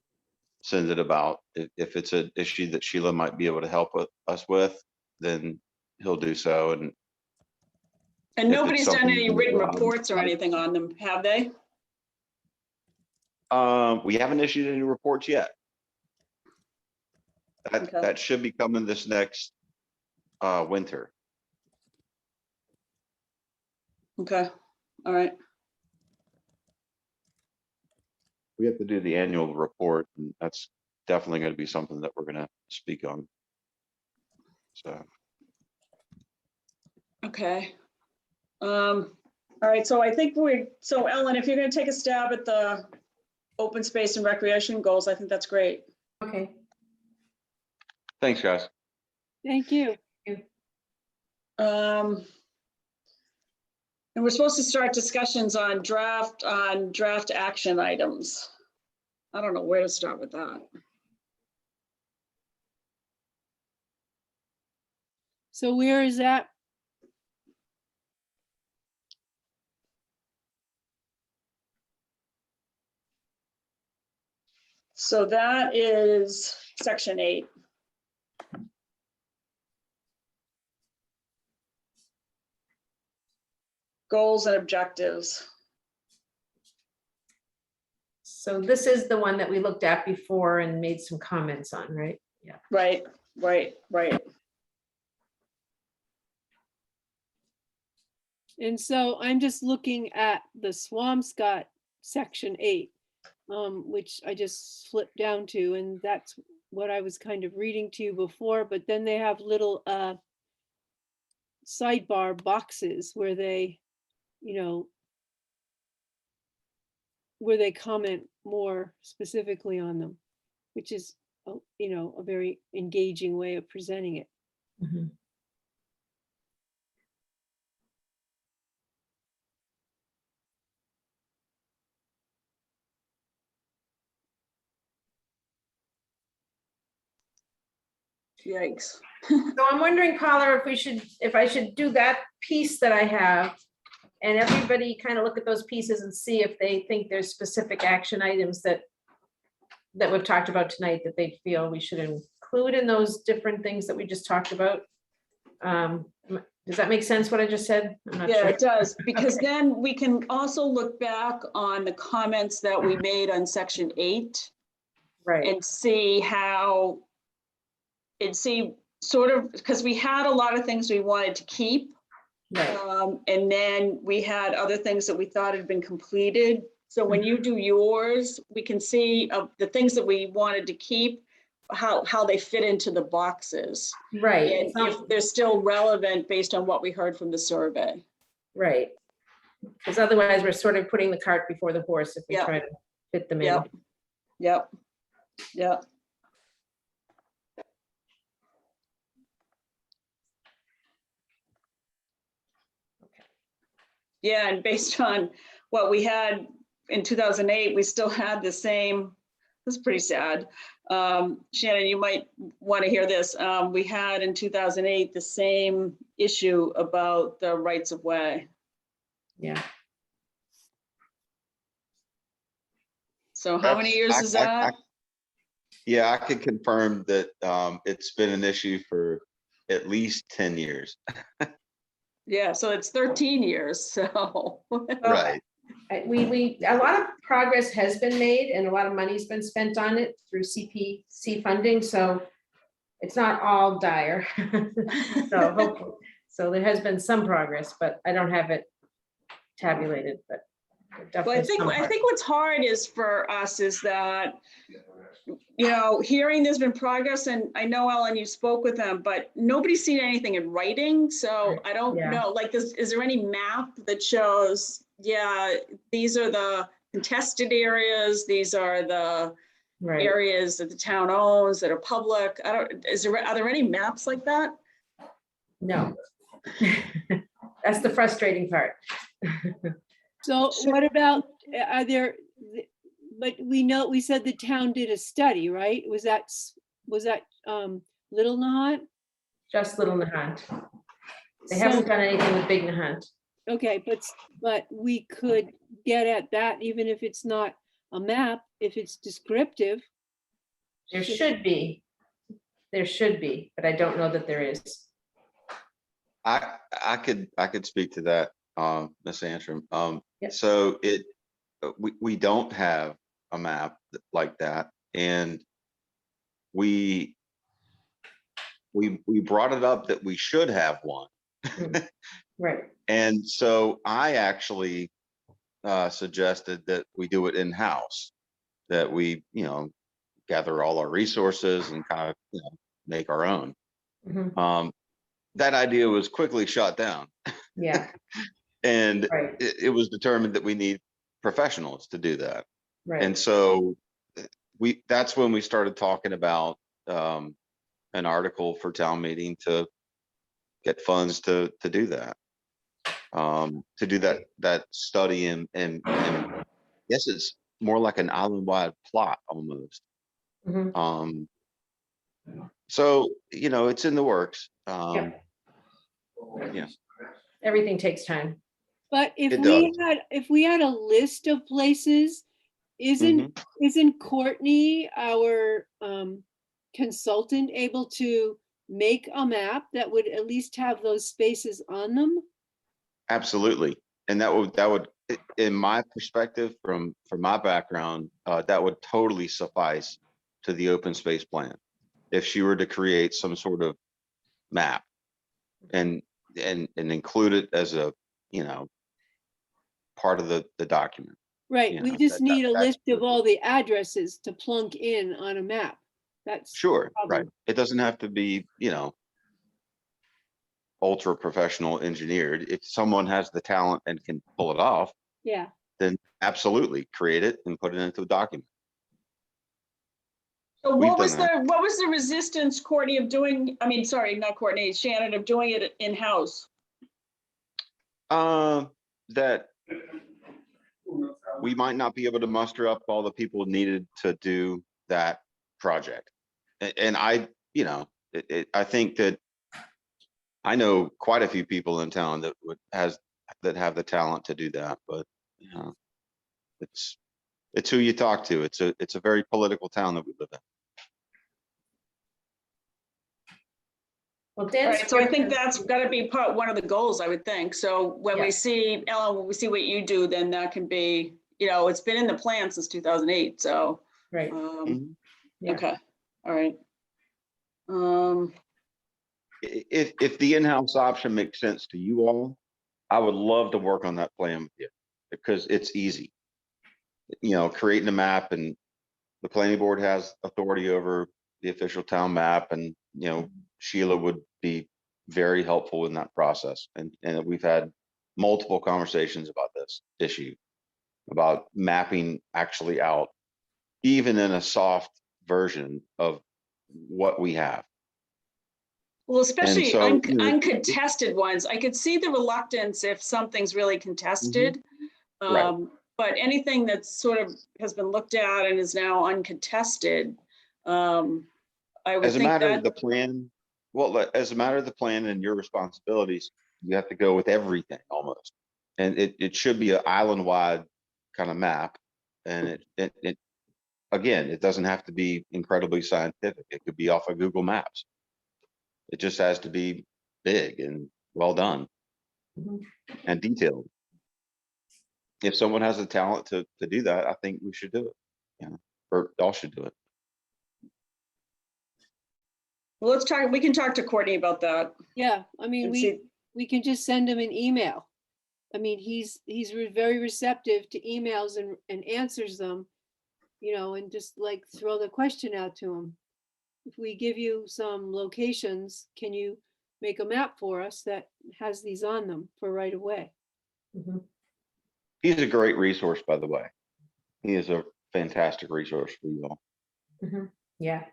send it about, if it's an issue that Sheila might be able to help us with, then he'll do so. And And if it's nobody's done something any that, written reports or anything on them, have they? we haven't issued any reports yet. Okay. That should be coming this next winter. Okay, all right. We have to do the annual report, and that's definitely going to be something that we're going to speak on. So. Okay. All right, so I think so Ellen, if you're gonna take a stab at the open space and recreation goals, I think that's great. Okay. Thanks, guys. Thank you. And we're supposed to start discussions on draft action items. I don't know where to start with that. So where is that? So that is section 8. Goals and objectives. So this is the one that we looked at before and made some comments on, right? Yeah. Right. And so I'm just looking at the Swampscott section 8, which I just flipped down to, and that's what I was kind of reading to you before, but then they have little sidebar boxes where they, where they comment more specifically on them, which is, a very engaging way of presenting it. Mhm. Yikes. So I'm wondering, Paula, if I should do that piece that I have, and everybody kind of look at those pieces and see if they think there's specific action items that we've talked about tonight that they feel we should include in those different things that we just talked about? Does that make sense, what I just said? I'm not Yeah, sure. it does, because Okay. then we can also look back on the comments that we made on section 8 Right, and see how, and see sort of, because we had a lot of things we wanted to keep. right, And then we had other things that we thought had been completed. So when you do yours, we can see the things that we wanted to keep, how they fit into the boxes. right. And if they're still relevant based on what we heard from the survey. Right. Because otherwise we're sort of putting the cart before the horse if we Yeah. try to fit them in. Yep, yep, yep. Yeah, and based on what we had in 2008, we still had the same, this is pretty sad. Shannon, you might want to hear this. We had in 2008, the same issue about the rights of way. Yeah. So how many years is that? Yeah, I can confirm that it's been an issue for at least 10 years. Yeah, so it's 13 years, so. Right. A lot of progress has been made and a lot of money's been spent on it through CPC funding, so it's not all dire. So hopefully, so there has been some progress, but I don't have it tabulated, but Well, definitely some I progress. think what's hard is for us is that, you know, hearing there's been progress, and I know, Ellen, you spoke with them, but nobody's seen anything in writing. So I don't Yeah. know, like, is there any map that shows, yeah, these are the contested areas, these are the Right. areas that the town owns that are public? Are there any maps like that? No. That's the frustrating part. So what about, are there, but we said the town did a study, right? Was that Little Nahant? Just Little Nahant. They haven't done anything with Big Nahant. Okay, but we could get at that even if it's not a map, if it's descriptive. There should be. There should be, but I don't know that there is. I could speak to that, Ms. Antrim. Yep. So we don't have a map like that, and we brought it up that we should have one. Right. And so I actually suggested that we do it in-house, that we, gather all our resources and kind of, make our own. Mhm. That idea was quickly shot down. Yeah. And Right. it was determined that we need professionals to do that. Right. And so that's when we started talking about an article for town meeting to get funds to do that. To do that study and yes, it's more like an island-wide plot almost. Mhm. So it's in the works. Yeah. Yeah. Everything takes time. But if It we had a list of places, isn't Courtney, our consultant, able to make a map that would at least have those spaces on them? Absolutely. And that would, in my perspective, from my background, that would totally suffice to the open space plan. If she were to create some sort of map and include it as a, part of the document. Right, we just need a that's list of all the addresses to plunk in on a map. That's the sure, right. problem. It doesn't have to be, ultra professional engineered. If someone has the talent and can pull it off, Yeah, then absolutely create it and put it into a document. So We've what was done the resistance, Courtney, of doing, I mean, sorry, not Courtney, Shannon, of doing it in-house? That we might not be able to muster up all the people needed to do that project. And I think that I know quite a few people in town that have the talent to do that, but it's who you talk to. It's a very political town that we live in. Well, All Dan's. right, so I think that's got to be one of the goals, I would think. So when Yeah. we see, Ellen, when we see what you do, then that can be, it's been in the plan since 2008, so. Right. Mhm. Yeah. Okay, all right. If the in-house option makes sense to you all, I would love to work on that plan with you because it's easy. Creating a map, and the planning board has authority over the official town map, and Sheila would be very helpful in that process. And we've had multiple conversations about this issue, about mapping actually out, even in a soft version of what we have. Well, especially so, uncontested ones, I could see the reluctance if something's really contested. Right. But anything that sort of has been looked at and is now uncontested, I would As a think matter of that, the plan, as a matter of the plan and your responsibilities, you have to go with everything almost. And it should be an island-wide kind of map. And it again, it doesn't have to be incredibly scientific. It could be off of Google Maps. It just has to be big and well done Mhm. and detailed. If someone has the talent to do that, I think we should do it. Or y'all should do it. well, we can talk to Courtney about that. Yeah, I mean, and we see- can just send him an email. I mean, he's very receptive to emails and answers them, and just like throw the question out to him. If we give you some locations, can you make a map for us that has these on them for right away? Mhm. He's a great resource, by the way. He is a fantastic resource for you all. Mhm. Yeah,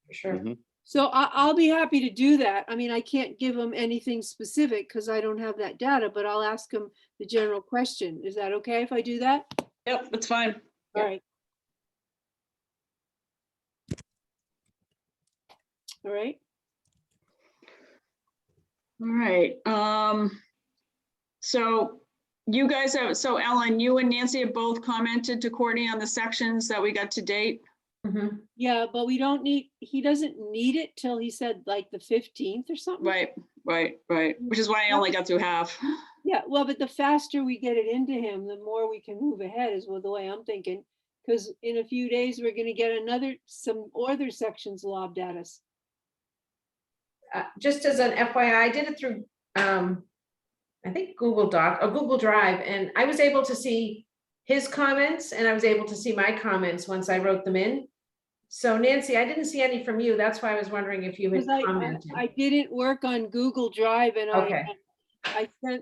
for sure. Mhm. So I'll be happy to do that. I mean, I can't give him anything specific because I don't have that data, but I'll ask him the general question. Is that okay if I do that? Yep, that's fine. All Yeah. right. All right. All right. So you guys so Ellen, you and Nancy have both commented to Courtney on the sections that we got to date. Mhm. Yeah, but he doesn't need it till he said like the 15th or something. Right. Which is why I only got through half. Yeah, well, but the faster we get it into him, the more we can move ahead is the way I'm thinking. Because in a few days, we're gonna get some other sections lobbed at us. Just as an FYI, I did it through, I think Google Doc or Google Drive, and I was able to see his comments and I was able to see my comments once I wrote them in. So Nancy, I didn't see any from you. That's why I was wondering if you had Because commented. I didn't work on Google Drive and Okay.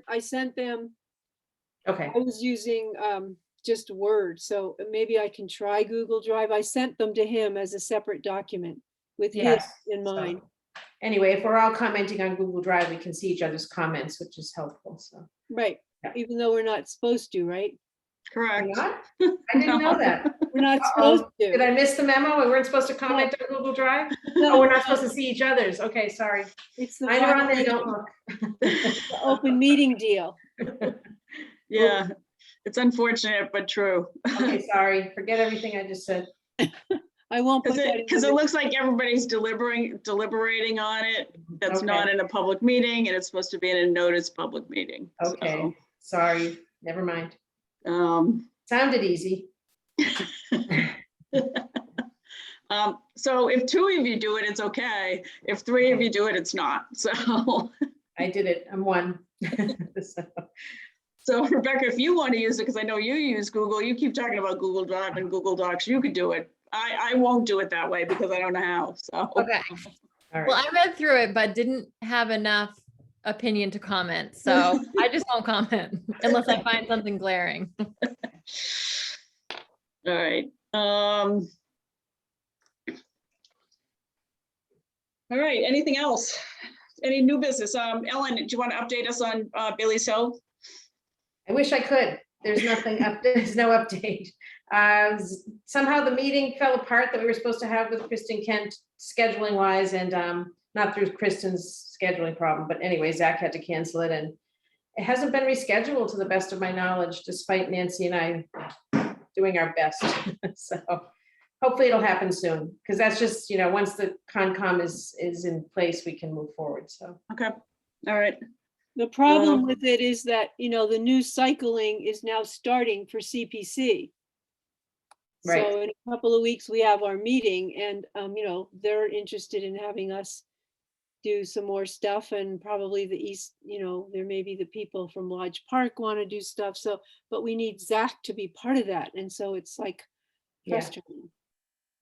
I sent them, Okay, I was using just Word, so maybe I can try Google Drive. I sent them to him as a separate document with his yes. in So, mind. anyway, if we're all commenting on Google Drive, we can see each other's comments, which is helpful, so. Right, Yeah. even though we're not supposed to, right? We're Correct. not? I didn't know No. that. We're not Uh-oh. supposed Did to. I miss the memo? We weren't supposed to comment on Google Drive? Oh, No, we're not supposed to see each other's. Okay, sorry. it's the Mine are on there, violation don't of look. the open meeting deal. Yeah, it's unfortunate, but true. Okay, sorry. Forget everything I just said. I won't put that in. Because it looks like everybody's deliberating on it. That's Okay. not in a public meeting, and it's supposed to be in a notice public meeting. Okay, sorry. Never mind. So, Sounded easy. so if two of you do it, it's okay. If three of you do it, it's not. So, I did it. I'm one. So, so Rebecca, if you want to use it, because I know you use Google, you keep talking about Google Drive and Google Docs, you could do it. I won't do it that way because I don't know how. So, Okay. all Well, right. I read through it, but didn't have enough opinion to comment. So I just won't comment unless I find something glaring. all right. All right. Anything else? Any new business? Ellen, do you want to update us on Bailey's Hill? I wish I could. There's nothing up, there's no update. Somehow the meeting fell apart that we were supposed to have with Kristen Kent scheduling wise, and not through Kristen's scheduling problem, but anyway, Zach had to cancel it, and it hasn't been rescheduled to the best of my knowledge, despite Nancy and I doing our best. So hopefully it'll happen soon, because that's just, once the Concom is in place, we can move forward, so. Okay, all right. The problem Um, with it is that, the new cycling is now starting for CPC. Right. So in a couple of weeks, we have our meeting and, they're interested in having us do some more stuff, and probably the East, there may be the people from Lodge Park want to do stuff. So, but we need Zach to be part of that. And so it's like Yeah. frustrating.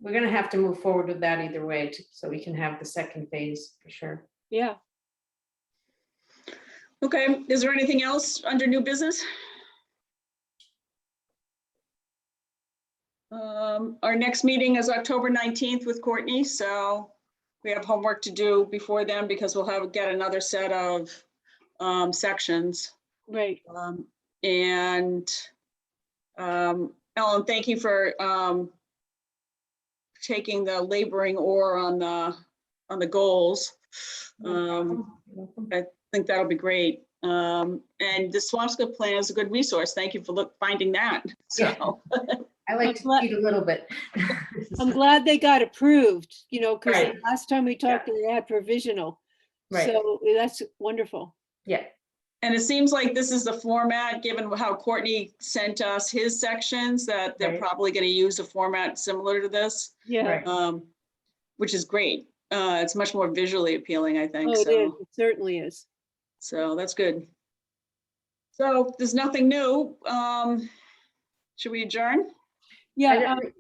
We're gonna have to move forward with that either way, so we can have the second phase for sure. Yeah. Okay, is there anything else under new business? Our next meeting is October 19th with Courtney, so we have homework to do before then because we'll get another set of sections. Right. Ellen, thank you for taking the laboring oar on the goals. I think that'll be great. And the Swampscott plan is a good resource. Thank you for finding that. So I like to cheat a little bit. I'm glad they got approved, because Right. the last time we talked, they had provisional. Right. So that's wonderful. Yeah, and it seems like this is the format, given how Courtney sent us his sections, that they're Right. probably going to use a format similar to this, Yeah. right. which is great. It's much more visually appealing, I think. Oh, it is. So, It certainly is. so that's good. So there's nothing new. Should we adjourn? Yeah. Does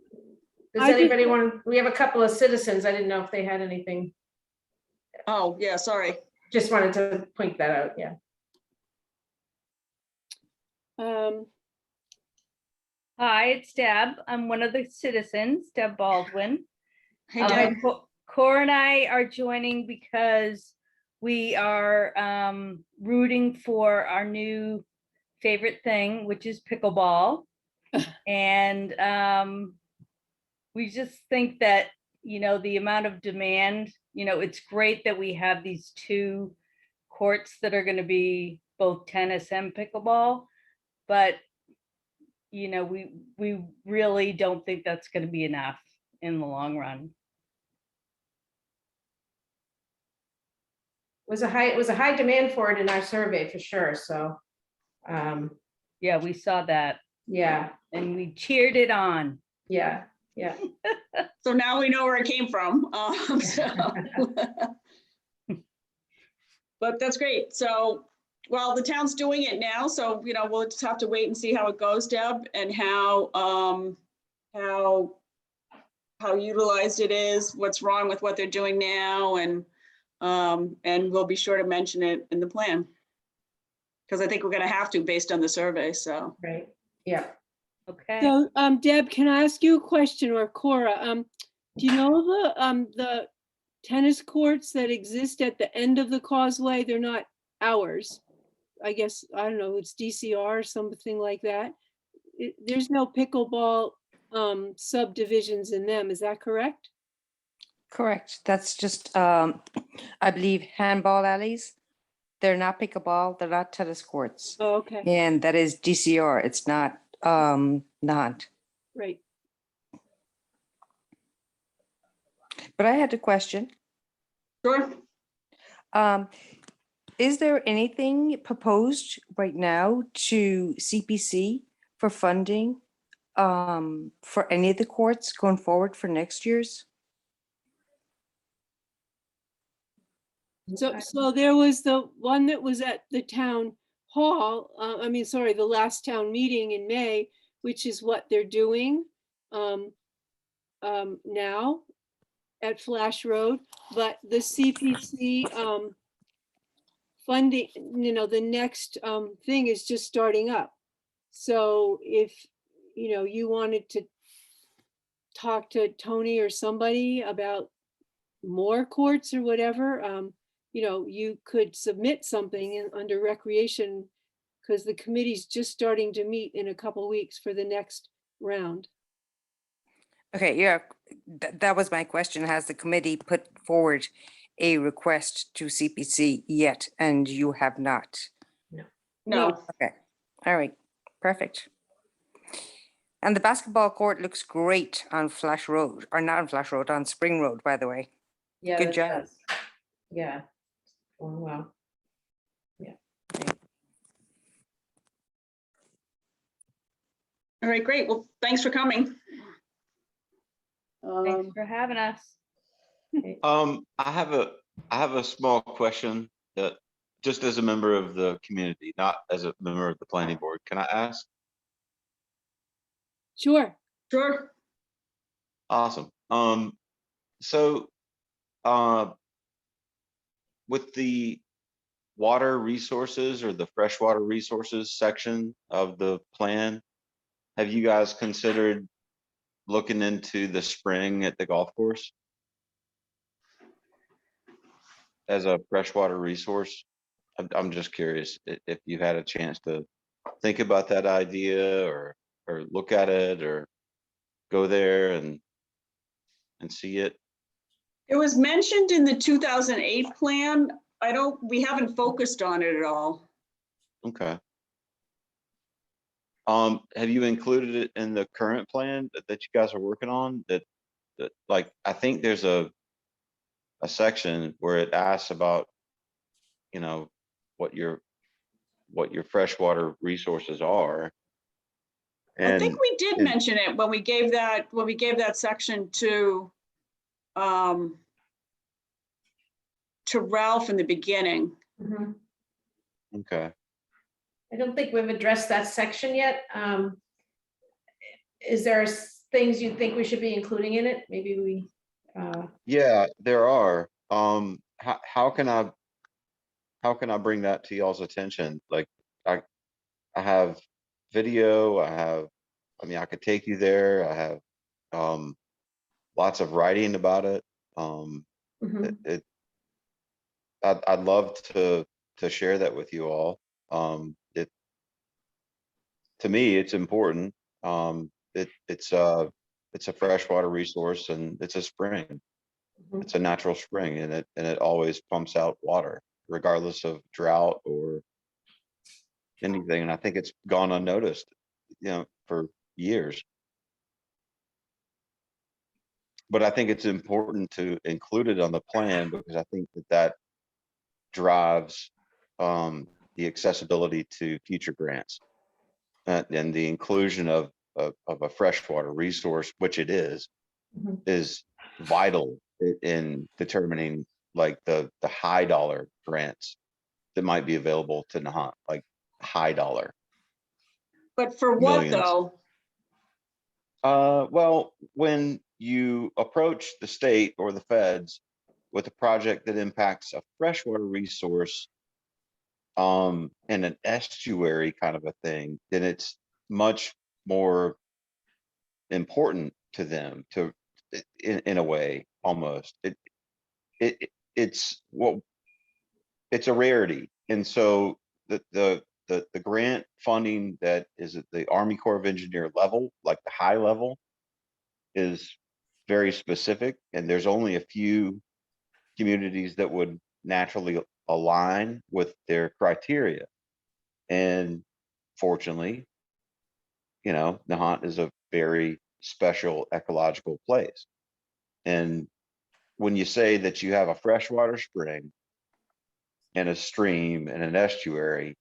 I just- anybody want, we have a couple of citizens. I didn't know if they had anything. Oh, yeah, sorry. Just wanted to point that out, yeah. Hi, it's Deb. I'm one of the citizens, Deb Baldwin. Hey, Deb. Cora and I are joining because we are rooting for our new favorite thing, which is pickleball. And we just think that, the amount of demand, it's great that we have these two courts that are going to be both tennis and pickleball, but we really don't think that's going to be enough in the long run. It was a high demand for it in our survey for sure, so. Yeah, we saw that Yeah, and we cheered it on. yeah. So now we know where it came from. But that's great. So, well, the town's doing it now, so, we'll just have to wait and see how it goes, Deb, and how utilized it is, what's wrong with what they're doing now, and we'll be sure to mention it in the plan. Because I think we're gonna have to based on the survey, so. Right, yeah. Okay. So, Deb, can I ask you a question, or Cora? Do you know the tennis courts that exist at the end of the causeway? They're not ours. I guess, I don't know, it's DCR or something like that. There's no pickleball subdivisions in them, is that correct? Correct. That's just, I believe, handball alleys. They're not pickleball, they're not tennis courts. Oh, okay, And that is DCR. It's not Nahant. right. But I had a question. Sure. Is there anything proposed right now to CPC for funding for any of the courts going forward for next year's? So there was the one that was at the town hall, the last town meeting in May, which is what they're doing now at Flash Road, but the CPC funding, the next thing is just starting up. So if, you wanted to talk to Tony or somebody about more courts or whatever, you could submit something under recreation, because the committee's just starting to meet in a couple weeks for the next round. Okay, yeah, that was my question. Has the committee put forward a request to CPC yet? And you have not? No. Okay, all right, perfect. And the basketball court looks great on Flash Road, or not on Flash Road, on Spring Road, by the way. Yeah. Good that job. does. Yeah. Going well. Yeah. Thank- All right, great. Well, thanks for coming. Thanks for having us. I have a small question that just as a member of the community, not as a member of the planning board, can I ask? Sure. Sure. Awesome. So, uh, with the water resources or the freshwater resources section of the plan, have you guys considered looking into the spring at the golf course as a freshwater resource? I'm just curious if you've had a chance to think about that idea or look at it or go there and see it. It was mentioned in the 2008 plan. We haven't focused on it at all. Okay. Have you included it in the current plan that you guys are working on? That like I think there's a section where it asks about, you know, what your freshwater resources are. I think And we did mention it when we gave that section to Ralph in the beginning. Mhm. okay. I don't think we've addressed that section yet. Is there things you think we should be including in it? Maybe we, Yeah, there are. How can I bring that to y'all's attention? Like I have video, I mean, I could take you there. I have lots of writing about it. mhm. I'd love to share that with you all. To me, it's important. It's a freshwater resource and it's a spring. Mhm. It's a natural spring and it always pumps out water regardless of drought or anything. And I think it's gone unnoticed, for years. But I think it's important to include it on the plan because I think that drives the accessibility to future grants and the inclusion of a freshwater resource, which it Mhm. is vital in determining like the high dollar grants that might be available to Nahant, like high dollar. But for what Millions. though? Well, when you approach the state or the feds with a project that impacts a freshwater resource and an estuary kind of a thing, then it's much more important to them in a way, almost. It's it's a rarity. And so the grant funding that is at the Army Corps of Engineer level, like the high level, is very specific. And there's only a few communities that would naturally align with their criteria. And fortunately, Nahant is a very special ecological place. And when you say that you have a freshwater spring and a stream and an estuary,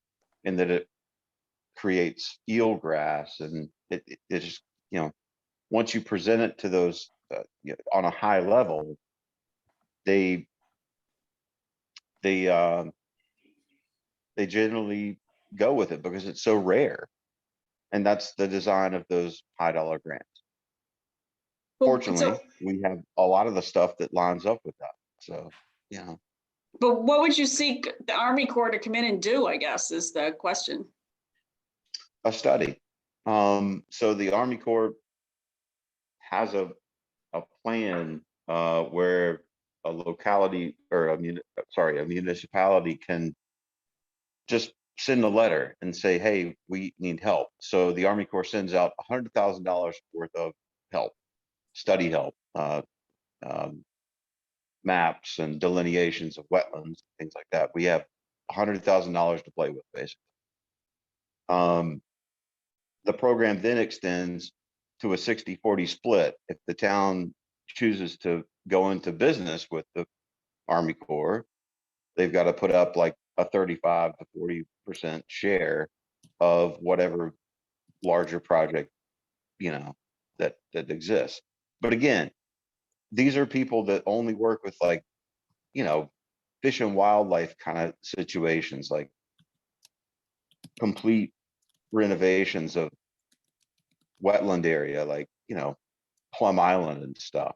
and that it creates eelgrass, and it just, once you present it to those on a high level, they generally go with it because it's so rare. And that's the design of those high dollar grants. Fortunately, we have a lot of the stuff that lines up with that. So, But what would you seek the Army Corps to come in and do, I guess, is the question. a study. So the Army Corps has a plan where a locality or a municipality can just send a letter and say, hey, we need help. So the Army Corps sends out $100,000 worth of help, study help, maps and delineations of wetlands, things like that. We have $100,000 to play with, basically. The program then extends to a 60-40 split. If the town chooses to go into business with the Army Corps, they've got to put up like a 35 to 40% share of whatever larger project, that exists. But again, these are people that only work with like, fish and wildlife kind of situations, like complete renovations of wetland area, like, Plum Island and stuff,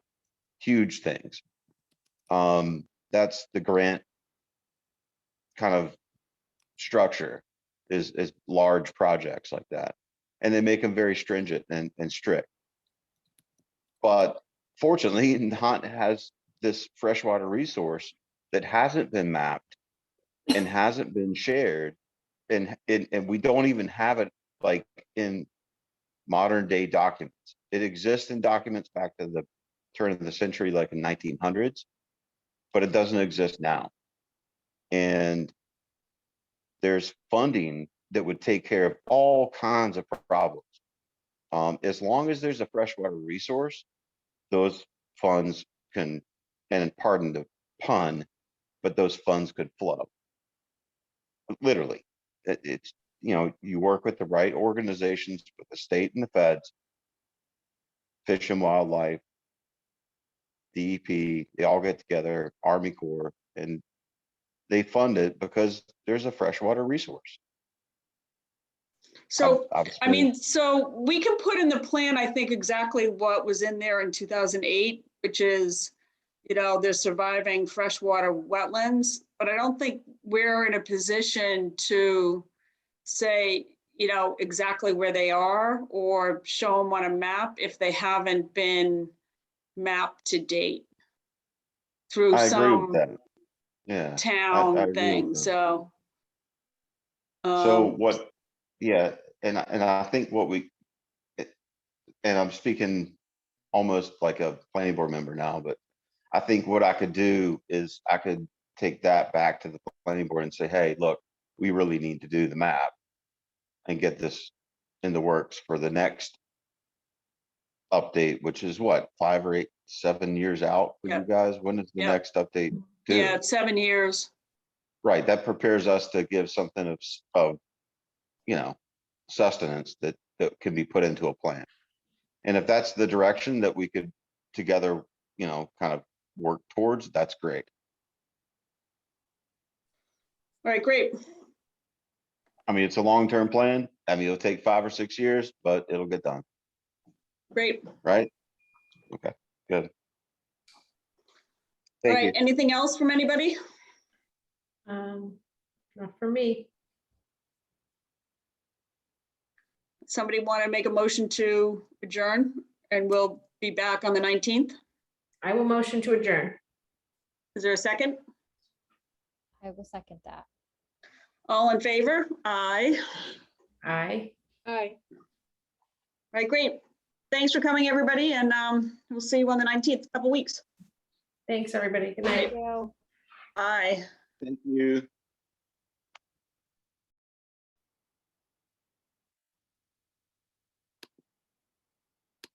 huge things. That's the grant kind of structure, is large projects like that. And they make them very stringent and strict. But fortunately, Nahant has this freshwater resource that hasn't been mapped and hasn't been shared. And we don't even have it like in modern day documents. It exists in documents back to the turn of the century, like in 1900s, but it doesn't exist now. And there's funding that would take care of all kinds of problems. As long as there's a freshwater resource, those funds can, and pardon the pun, but those funds could flow. Literally, it's, you work with the right organizations, with the state and the feds, Fish and Wildlife, DEP, they all get together, Army Corps, and they fund it because there's a freshwater resource. So, I've I mean, so we can put in the plan, I think, exactly what was in there in 2008, which is, there's surviving freshwater wetlands, but I don't think we're in a position to say, exactly where they are or show them on a map if they haven't been mapped to date through I agree with some that. Yeah. I town agree thing, with that. so. So what, yeah, and I think what we, and I'm speaking almost like a planning board member now, but I think what I could do is I could take that back to the planning board and say, hey, look, we really need to do the map and get this in the works for the next update, which is what, 5 or 7 years out for Yeah. you guys? When is the Yeah. next update due? Yeah, it's 7 years. Right, that prepares us to give something of sustenance that can be put into a plan. And if that's the direction that we could together, kind of work towards, that's great. All right, great. I mean, it's a long-term plan. I mean, it'll take 5 or 6 years, but it'll get done, Great. right? Okay, good. All Thank you. right, anything else from anybody? Not for me. Somebody want to make a motion to adjourn, and we'll be back on the 19th? I will motion to adjourn. Is there a second? I will second that. All in favor? Aye. Aye. Aye. All right, great. Thanks for coming, everybody, and we'll see you on the 19th, couple weeks. Thanks, everybody. Good night. Well. Bye. Thank you.